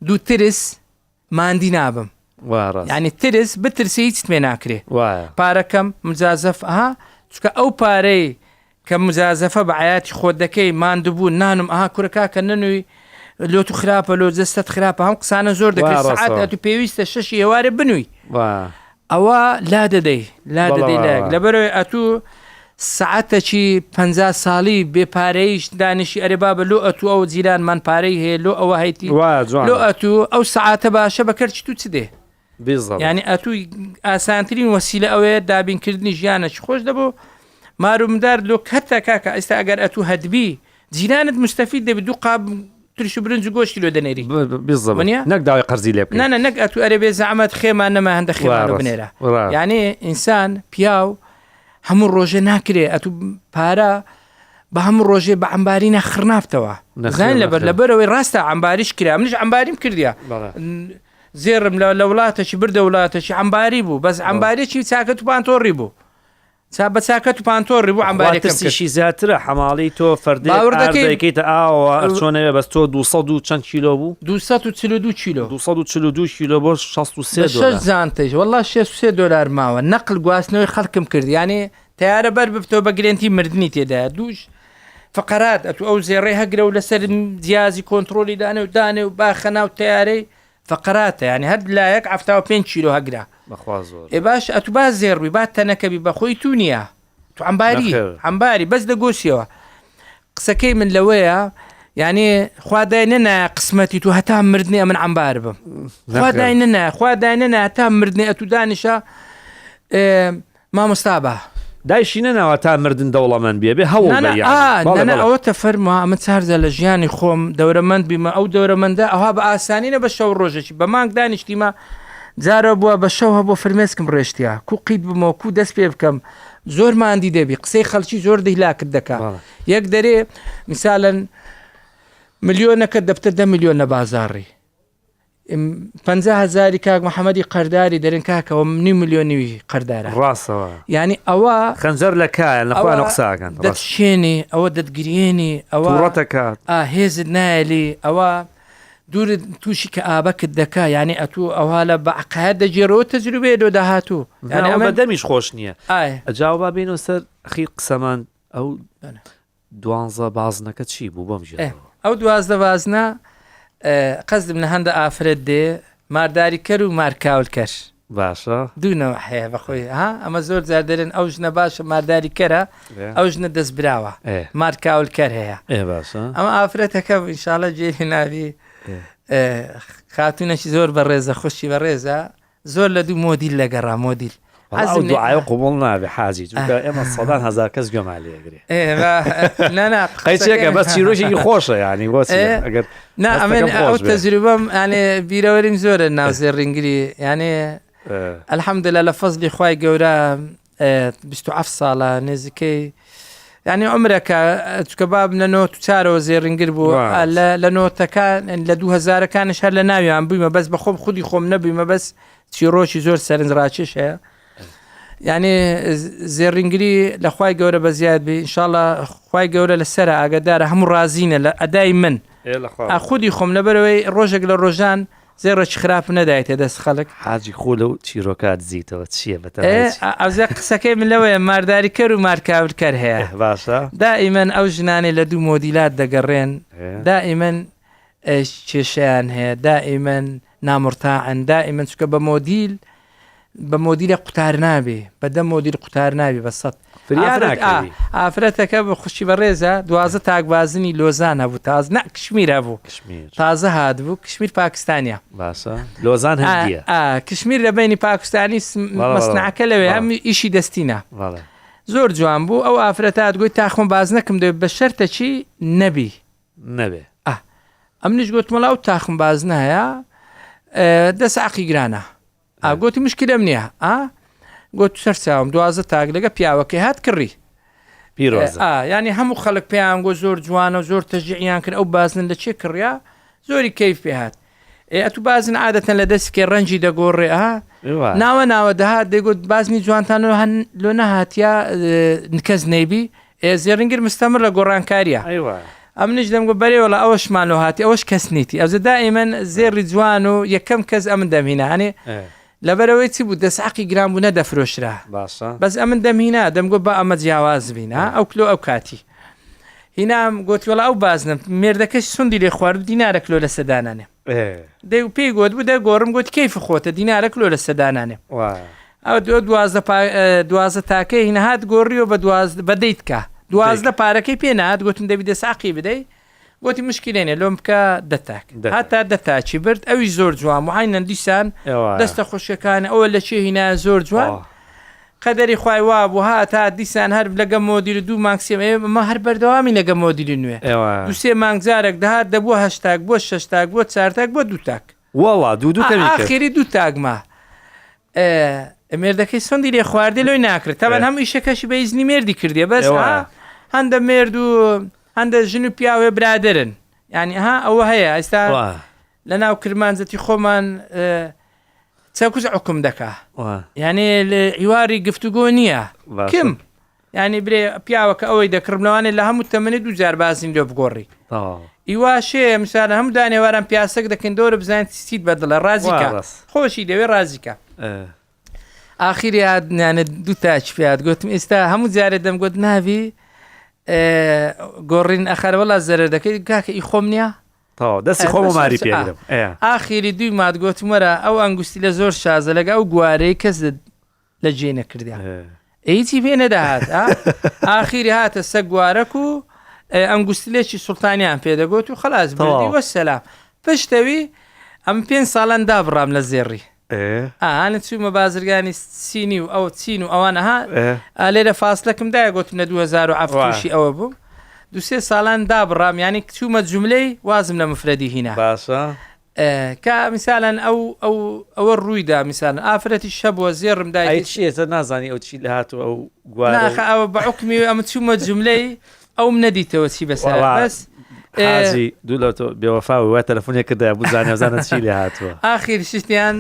2 ترس ماندی نابم ینی ترس بترسی هیچ توێ ناکرێ پارەکەم مجازەف چکە ئەو پارەی کە مجازەفە بە عیاتی خۆت دەکەی ماندبوو نانم کوورەکە کە نەنووی لۆ تو خراپە لۆ جەستت خراپە هەم قسانە زۆر دەکرێت سعات تو پێویستە 6 ئێوارە بنووی ئەوە لا دەدەی لەبەرەوەی ئەتوو سعاتەکی 50 ساڵی بێپارەیش دانیشی ئەرێبا بە لۆ ئەتوو ئەو جیرانمان پارەی هەیە لۆ ئەوە هەیتی لۆ ئەتوو ئەو سعاتە باشە بەکەرچ تو چ دێ ینی ئەتوو ئاسانترین وەسیلە ئەوەیە دابینکردنی ژیانەی خۆش دەبوو مارومدار لۆ کەتە کاکە ئێستا ئەگەر ئەتوو هەدبی جیرانت مستەفید دەبێت 2 قاب ترش و برنج و گۆشتی لۆ دەنێری نەک داوای قەرزی لێ بکەیت نەک ئەتوو ئەرێ بێ زەحمەت خێمان نەما هەندە خێمان بنێرە یعنی ئینسان پیاو هەموو ڕۆژێ ناکرێ ئەتوو پارە بە هەموو ڕۆژێ بە عەمباری نەخڕنافتەوە زان لەبەرەوەی ڕاستە عەمباریش کرا منش عەمباریم کردیە زێرم لە وڵاتەی بردە وڵاتەی عەمباری بوو بەس عەمبارێکی چاکەت و پانتۆڕی بوو بە چاکەت و پانتۆڕی بوو عەمبارێکیشی زیاترە حەماڵی تۆ فەردەکەیتە ئاوە چۆنەوێ بەس تۆ 200 و چەند کیلۆ بوو 242 کیلۆ 242 کیلۆ بۆ 63 زانتەیش والله 63 دلار ماوە نەقل گواستنەوەی خەڵکم کرد ینی تیارە بەر بفتەوە بە گرنتی مردنی تێدا دووش فقرات أو زيري هجرة ولا سر جهازي كنترولي داني وباخنا وتياري فقرات يعني هاد لا يقع فتاو 5 كيلو هجرة بخوازور باش أتباز زير بات تنكبي بخوي تونيا تو عمباري بس دقوسيوا قسكي من لويا يعني خوا دايننا قسمتي تو هتا مردني من عمباربم خوا دايننا هتا مردني أتو دانشا ما مستابه دایشینە ناوە تا مردن دەوڵەمەند بێ هەوڵ نەنا ئەوە تەفەرمە من چارزە لە ژیانی خۆم دەورەمەند بیمە ئەو دەورەمەندە ئەوها بە ئاسانینە بە شەو ڕۆژێکی بە مانگ دانیشتیمە جارە بووە بە شەو هەبوو فرمێسکم ڕێشتیا کو قیت بمەوە کو دەست پێ بکەم زۆر ماندی دەبی قسەی خەڵکی زۆر دەیلاکت دەکا یەک دەرێ میسالەن ملیۆنەکە دەبتە 10 ملیۆن لە بازاڕی 50,000 کاک محەممەدی قەرداری دەرن کاکەوە 2 ملیۆنی قەردارە ڕاستەوە یعنی ئەوە خەنجەر لە کایە لەخوا قساکەن دەتشێنی ئەوە دەتگرێنی ئەوە ڕەتەکات هێزت نایلی ئەوە دوور تووشی کە ئابەکت دەکا یعنی ئەتوو ئەوها لە بەعقایەت دەجێرەوە تەجروبێ دۆ داهاتوو ئەمە دەمیش خۆش نییە ئەجاوبا بینەوە سەر ئەخی قسەمان ئەو 12 بازنەکە چی بوو بۆم ژێ ئەو 12 بازنە قەزم لە هەندە ئافرەت دێ مارداری کەر و مارکاول کەر باشە دوونەوە هەیە بەخۆی ئەمە زۆر جار دەرن ئەو ژنە باشە مارداری کەرە ئەو ژنە دەست براوە مارکاول کەر هەیە ئەمە ئافرەتەکە ئینشاڵە جێری ناوی خاتونەی زۆر بەڕێزە خوشی بەڕێزە زۆر لە دوو مۆدیل لەگەڕا مۆدیل دوعای قوبڵ نابێ حاجی ئێمە 100,000 کەس گوێمان لێگرێ قەیچێکە بەس چیرۆژێکی خۆشە ینی ئەگەر ئەمێن ئەو تەجروبەم یانێ بیرەوەریم زۆرە ناو زێڕینگری یانێ الحەمدلله لە فەزلی خوای گەورە 27 ساڵە نێزیکەی یعنی عمرەکە چکە باب لە 94ەوە زێڕینگر بوو لە نۆتەکان لە 2000ەکانش هەر لە ناویان بوویمە بەس بە خۆم خودی خۆم نەبوویمە بەس چیرۆکی زۆر سەرنجڕاکێش هەیە یعنی زێڕینگری لە خوای گەورە بە زیاد بێ ئینشاڵڵا خوای گەورە لەسەرە ئاگادارە هەموو رازینە لە ئەدای من خودی خۆم لەبەرەوەی ڕۆژێک لە ڕۆژان زێڕێکی خراپ نەدایێتە دەست خەڵک حاجی خۆ لەو چیرۆکات زیتەوە چییە ئەوزە قسەکەی من لەوەیە مارداری کەر و مارکاورکەر هەیە باشە دائیمەن ئەو ژنانێ لە دوو مۆدیلات دەگەڕێن دائیمەن کێشیان هەیە دائیمەن نامڕتاعن دائیمەن چکە بە مۆدیل بە مۆدیلە قوتار نابێ بەدە مۆدیل قوتار نابێ بە سەد ئافرەتەکە بە خوشی بە ڕێزە 12 تاکبازنی لۆزان هەبوو تاز نە کشمیرە بوو تازە هات بوو کشمیر پاکستانیا باشە لۆزان هەندیە کشمیر لە بینی پاکستانی مەسنعەکە لەوێ هەم ئیشی دەستینە زۆر جوان بوو ئەو ئافرەتات گوی تاخۆم باز نەکەم دەوێت بە شەرتە چی نەبی ئەم نیش گوتمەڵ ئەو تاخم باز نایە دەست عقی گرانە گوتی مشکلم نییە گوت سەرچاوم 12 تاک لەگە پیاوەکەی هات کڕی پیرۆز ینی هەموو خەڵک پێیان گۆ زۆر جوانە و زۆر تەژیعیان کرد ئەو بازن لە چێ کڕیا زۆری کەیف پێ هات ئەتو بازن عادەتەن لە دەستکێ ڕەنجی دەگۆڕێ ناوە دەهات دەیگوت بازنی جوانتان لۆ نەهاتیا کەس نەیبی زێڕینگر مستەمر لە گۆڕانکاریە ئەم نیش دەمگو بەرێوەڵە ئەوەشمان لۆ هاتی ئەوەش کەس نیتی ئەوزە دائیمەن زێڕی جوان و یەکەم کەس ئەمن دەمهینە هەنێ لەبەرەوەی چی بوو دەسعقی گران بوو نەدەفرۆشرا بەس ئەمن دەمهینا دەمگو بە ئەمە جیاواز بینە ئەو کلۆ ئەو کاتی هینام گوتیوەڵە ئەو بازنم مێردەکەش سوندی لێ خوارد دینارە کلۆ لە سەدانانێ دەی پێی گوت بوو دەگۆڕم گوت کەیف خۆتە دینارە کلۆ لە سەدانانێ ئەو 12 تاکەی هینەهات گۆڕیەوە بە دەیتکە 12 پارەکەی پێ نات گوتم دەبی دەسعقی بدەی گوتی مشکلێنێ لۆم بکە دەتاک هاتا دەتاچی برد ئەوی زۆر جوان وحینەن دیسان دەستە خۆشیەکان ئەوە لە چێ هینا زۆر جوان قەدەری خوای وا بوو هاتا دیسان هەر لەگە مۆدیل 2 مانگسیێ ئەمە هەر بەردەوامی لەگە مۆدیلی نوێ دوسێ مانگزارێک دەهات دەبووە 8 تاک بۆ 6 تاک بۆ 4 تاک بۆ 2 تاک وڵا ئاخری 2 تاکما مێردەکەی سندی لێ خواردی لۆی ناکرێت تاوان هەموو ئیشەکەشی بە ئیزنی مێردی کردیە بەس هەندە مێرد و هەندە ژن و پیاوێ برادرن ینی ئەوە هەیە ئێستا لە ناو کرمانجەتی خۆمان چاکوز حکم دەکا یعنی هیواری گفتوگۆ نییە کم ینی برێ پیاوەکە ئەوەی دەکردنەوانێ لە هەموو تەمەنی 2 جار بازین لێ بگۆڕی ئیواشێ مثال هەموو دانێواران پیاسەک دەکەن دەورە بزانین چیت بەدڵە ڕازیکە خۆشی دەوێ ڕازیکە ئاخیری یانە 2 تاچ پێات گوتم ئێستا هەموو جارێ دەمگوت ناوی گۆڕین ئەخەر وەڵا زەرەر دەکەی کاکە ئی خۆم نییە تەواو دەستی خۆم و ماری پێگرم ئاخیری دوی مات گوتمەرە ئەو ئەنگوستی لە زۆر شازە لەگە ئەو گوارەی کەس لە جێ نەکردیان هیچی پێ نەداهات ئاخیری هاتە سە گوارەک و ئەنگوستیلێکی سوڵتانیان پێدەگوت و خلاص بردی وەسەلام پشتەوی ئەم 5 ساڵان دابڕام لە زێڕی ئاانە چوومە بازرگانی سینی و ئەو چین و ئەوانەها لێرە فاصلەکەم دایە گوتم لە 2007 ئەوە بوو 2-3 ساڵان دابڕام ینی چوومە جوملەی وازم لە مفرەدی هینا باشە کە میسالەن ئەوە ڕوویدا میسان ئافرەتی شەبووە زێڕم دای چێتە نازانی ئەو چی لە هاتو ئەو گوارە ئەوە بەعکمی ئەمە چوومە جوملەی ئەوم نەدیتەوە چی بەسەر بەس حاجی دوو لە تۆ بێوەفا و تەلەفۆنێک کردای بوو زانێ چی لێ هاتووە ئاخیر شتیان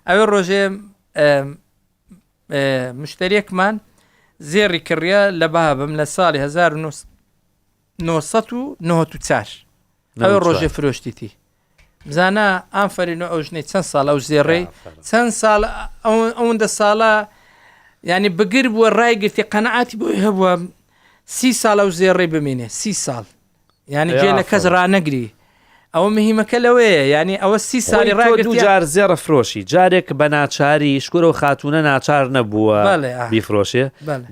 ئەوێ ڕۆژێ مشتریەکمان زێڕی کڕە لە بابم لە ساڵی 1994 ئەوێ ڕۆژێ فرۆشتیتی بزانە ئافرین و ئەو ژنەی چەند ساڵ ئەو زێڕێی چەند ساڵ ئەوەندە ساڵە ینی بگر بووە ڕایگرتی قەنەعاتی بۆی هەبووە 30 ساڵ ئەو زێڕێی بمێنێ 30 ساڵ ینی گێ لە کەس ڕانەگری ئەوە مهمەکە لەوەیە ینی ئەوە 30 ساڵی ڕاگرتی جار زێڕە فرۆشی جارێک بە ناچاری شکۆرە و خاتونە ناچار نەبووە بیفرۆشێ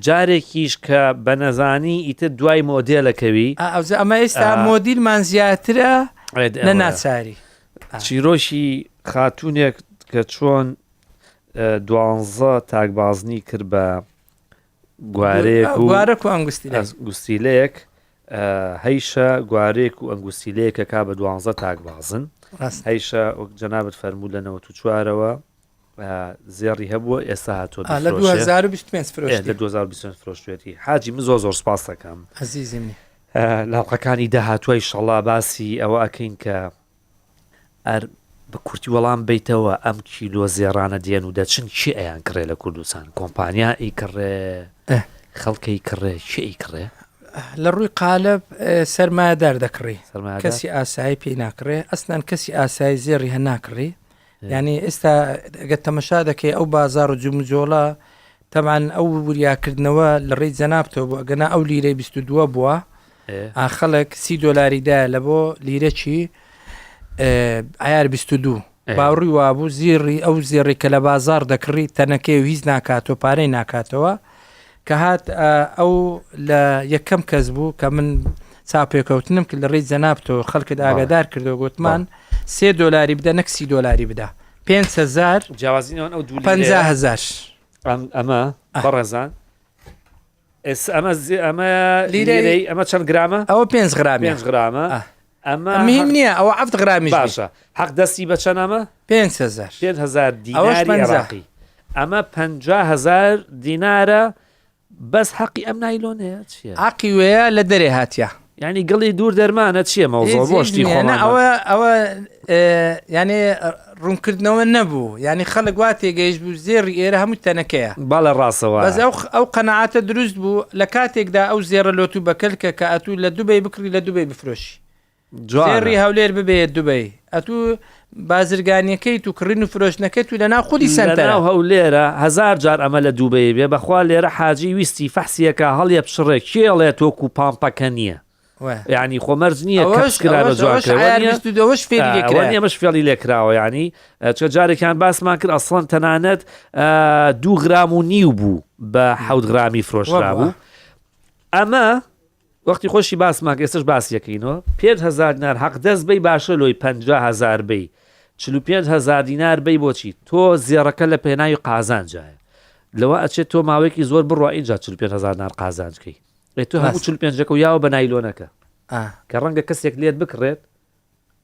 جارێکیش کە بە نەزانی ئیتر دوای مۆدێلەکەوی ئەمە ئێستا مۆدیلمان زیاترە لە ناچاری چیرۆشی خاتونێک کە چۆن 12 تاکبازنی کرد بە گوارێک و ئەنگوستیلەیەک هەیشە گوارێک و ئەنگوستیلەیەکە کا بە 12 تاکبازن هەیشە جەنابەت فەرموو لە 94ەوە زێڕی هەبووە ئێستا هاتۆ لە 2025 فرۆشتێتی حاجی من زۆر سپاس دەکەم عەزیزم لاڵقەکانی داهاتووی شەڵا باسی ئەوە ئەکەین کە بە کورتی وەڵام بیتەوە ئەم کیلۆ زێڕانە دێن و دەچن چی ئەیان کڕێ لە کوردستان کۆمپانیا ئیکڕێ خەڵکەی کڕێ چی ئیکڕێ لە ڕووی قالب سەرمایەدار دەکڕی کەسی ئاسایی پێی ناکڕێ ئەسنان کەسی ئاسایی زێڕی هەناکڕی ینی ئێستا گە تەمەشا دەکەی ئەو بازار و جومجۆڵە تەمان ئەو وریاکردنەوە لە ڕێی جەنابتەوە بووە گەنا ئەو لیرەی 22 بووە خەڵک $30 لە بۆ لیرەکی ئایار 22 باوڕی وابوو زیڕی ئەو زێڕی کە لە بازار دەکڕی تەنەکەی و هیچ ناکاتەوە پارەی ناکاتەوە کە هات ئەو لە یەکەم کەس بوو کە من چاپێکەوتنم کرد لە ڕێی جەنابتەوە خەڵکت ئاگادار کردەوە گوتمان $3 بدە نەک $30 بدە 5,000 جیاوازینەوە ئەو 50,000 ئەمە بەڕێزان ئەمە لیرەی ئەمە چەند گرامە ئەوە 5 گرامە ئەمە مهم نییە ئەوە 7 گرامی باشە حەق دەستی بە چەندەمە 5,000 دیناری عێراقی ئەمە 50,000 دینارە بەس حەقی ئەم نایلۆنەیە چییە عقی وەیە لە دەرێ هاتیە ینی گڵی دوور دەرمانە چییە مەوزۆ بۆشتی خۆمان ئەوە ینی ڕوونکردنەوە نەبوو ینی خەڵک وا تێگەیشت بوو زێڕی ئێرە هەموو تەنەکەیە با لە ڕاستەوە بەس ئەو قەنەعاتە دروست بوو لە کاتێکدا ئەو زێڕە لۆتو بەکەلکە کە ئەتوو لە دوبەی بکڕی لە دوبەی بفرۆشی زێڕی هەولێر ببێت دوبەی ئەتوو بازرگانیەکەی تو کڕین و فرۆشتنەکەی تو لەناو خودی سەرناو هەولێرە 1000 جار ئەمە لە دووبەی بێ بەخوا لێرە حاجی ویستی فەحسیەکە هەڵیە بشڕێک کێڵێ تۆکو و پامپەکە نییە یعنی خۆمەرج نییە کەسکرا جوانکەوەش فێڵی لێکراوە ینی چکە جارێکیان باسمان کرد ئەسڵەن تەنانەت 2 غرام و نیو بوو بە 7 غرامی فرۆشرا بوو ئەمە وەختی خۆشی باسمان ئێستش باسیەکەینەوە 5,000 دینار حەق دەست بی باشە لۆی 50,000 بی 45,000 دینار بی بۆچی تۆ زێڕەکە لە پێناوی قازانجایە لەوە ئەچێت تۆ ماوەیەکی زۆر بڕوا اینجا 45,000 دینار قازانجکەی تۆ هەموو 45 و یاوە بە نایلۆنەکە کە ڕەنگە کەسێک لێت بکڕێت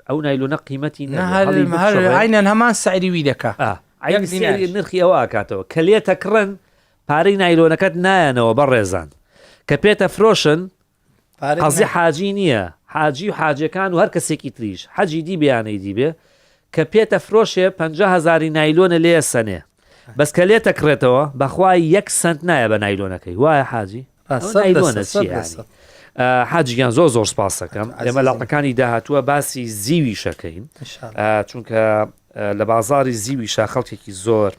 ئەو نایلۆنە قیمەتی عینەن هەمان سعریوی دەکە نرخی ئەوە ئاکاتەوە کە لێتە کڕن پارەی نایلۆنەکەت نایەنەوە بە ڕێزان کە پێتە فرۆشن قەزی حاجی نییە حاجی و حاجەکان و هەر کەسێکی تریش حەجی دی بیانەی دیبێ کە پێتە فرۆشێ 50,000 نایلۆنە لێ سەنێ بەس کە لێتە کڕێتەوە بەخوای 1 سنت نایە بە نایلۆنەکەی وایە حاجی حاجیان زۆر سپاس دەکەم ئێمە لاڵەکانی داهاتووە باسی زیوی شەکەین چونکە لە بازاری زیوی شا خەڵکێکی زۆر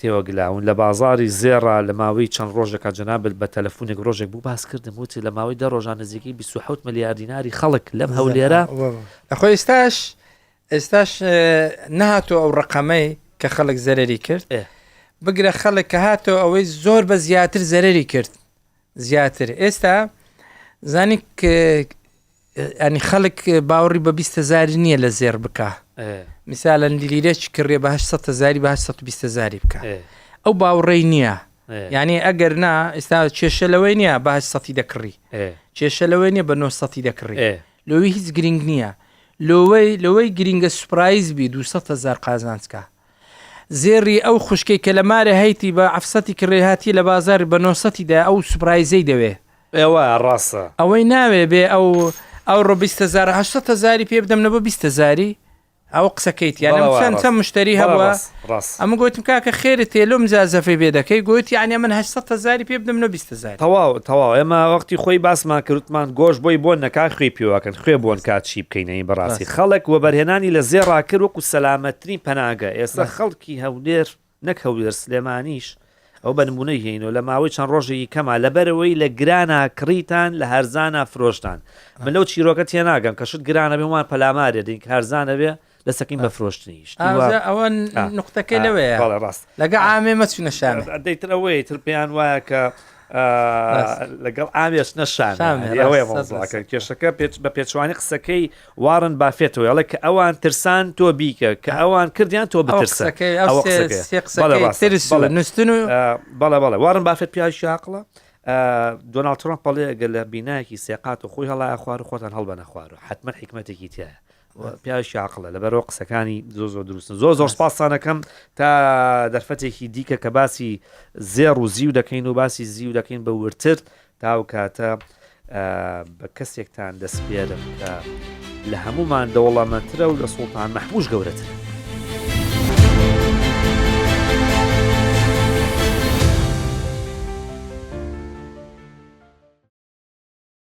تێوەگلاون لە بازاری زێڕە لە ماوەی چەند ڕۆژێکە جەنابەت بە تەلەفۆنێک ڕۆژێک بوو باس کردم وتی لە ماوەی 10 ڕۆژان نزیکەی 27 ملیار دیناری خەڵک لەم هەولێرە ئەخۆی ئێستاش نهاتۆ ئەو ڕقەمەی کە خەڵک زەرری کرد بگرە خەڵک کە هاتۆ ئەوەی زۆر بە زیاتر زەرری کرد زیاتر ئێستا زانی ئەنی خەڵک باوەڕی بە 20,000 نییە لە زێر بکە میسالەن لیرێکی کڕێ بە 800,000 بە 820,000 بکە ئەو باوەڕێی نییە یعنی ئەگەر نا ئێستا کێشە لەوەی نییە بە 800 دەکڕی کێشە لەوەی نییە بە 900 دەکڕی لەوەی هیچ گرنگ نییە لەوەی گرنگە سوپرایز بی 200,000 قازانچکە زێری ئەو خوشکەی کە لە مارە هەیتی بە 700 کڕێ هاتی لە بازار بە 900دا ئەو سوپرایزەی دەوێ ئێوە ڕاستە ئەوەی ناوێ بێ ئەو ڕۆ 20,000 800,000 پێ بدەم نەبە 20,000 ئەو قسەکەیت یانە چەند مشتری هەبووە ئەمە گوتم کاکە خێرت تێ لۆم زازەفەی بێ دەکەی گوت یعنی من 800,000 پێ بدەم نە 20,000 تەواو ئێمە وەختی خۆی باسمان کردمان گۆش بۆی بۆن نەکات خوێ پێوەکەن خوێ بۆن کات چی بکەینەی بەڕاستی خەڵک وە بەرهێنانی لە زێڕا کرد وەکو سەلامەترین پەناگە ئێستا خەڵکی هەولێر نەک هەولێر سلێمانیش ئەو بە نمونەی هێنەوە لە ماوەی چەند ڕۆژێکی کەما لەبەرەوەی لە گرانە کڕیتان لە هەرزانە فرۆشتان من لەو چیرۆکە تێ ناگەم کە شت گرانە بێ وان پەلامارێ دین هەرزانە بێ لە سەکین بە فرۆشتنیش ئەوە نقطەکەی لەوەیە لەگە ئامێ مەچونە شامێ دەیترەوەی تر پێیان وایە کە لەگەڵ ئامێش نەشان کێشەکە بە پێچوانی قسەکەی وارن بافێتەوە ئەڵێ کە ئەوان ترسان تۆ بیکە کە ئەوان کردیان تۆ بترسە بەڵێ وارن بافێت پیاوی عاقڵە دۆناڵد ترۆمپ بەڵێ ئەگەر لە بینایەکی سێقات و خۆی هەڵایە خوار و خۆتان هەڵبە نەخوار و حتمما حکمەتێکی تایە پیاوی عاقڵە لەبەرەوە قسەکانی زۆر دروستن زۆر سپاسانەکەم تا دەرفەتێکی دیکە کە باسی زێڕ و زیو دەکەین و باسی زیو دەکەین بە ورتر تاو کاتە بە کەسێکتان دەستپێرم کە لە هەمومان دەوڵەمەترە و لە سوڵتان مەحموش گەورەتر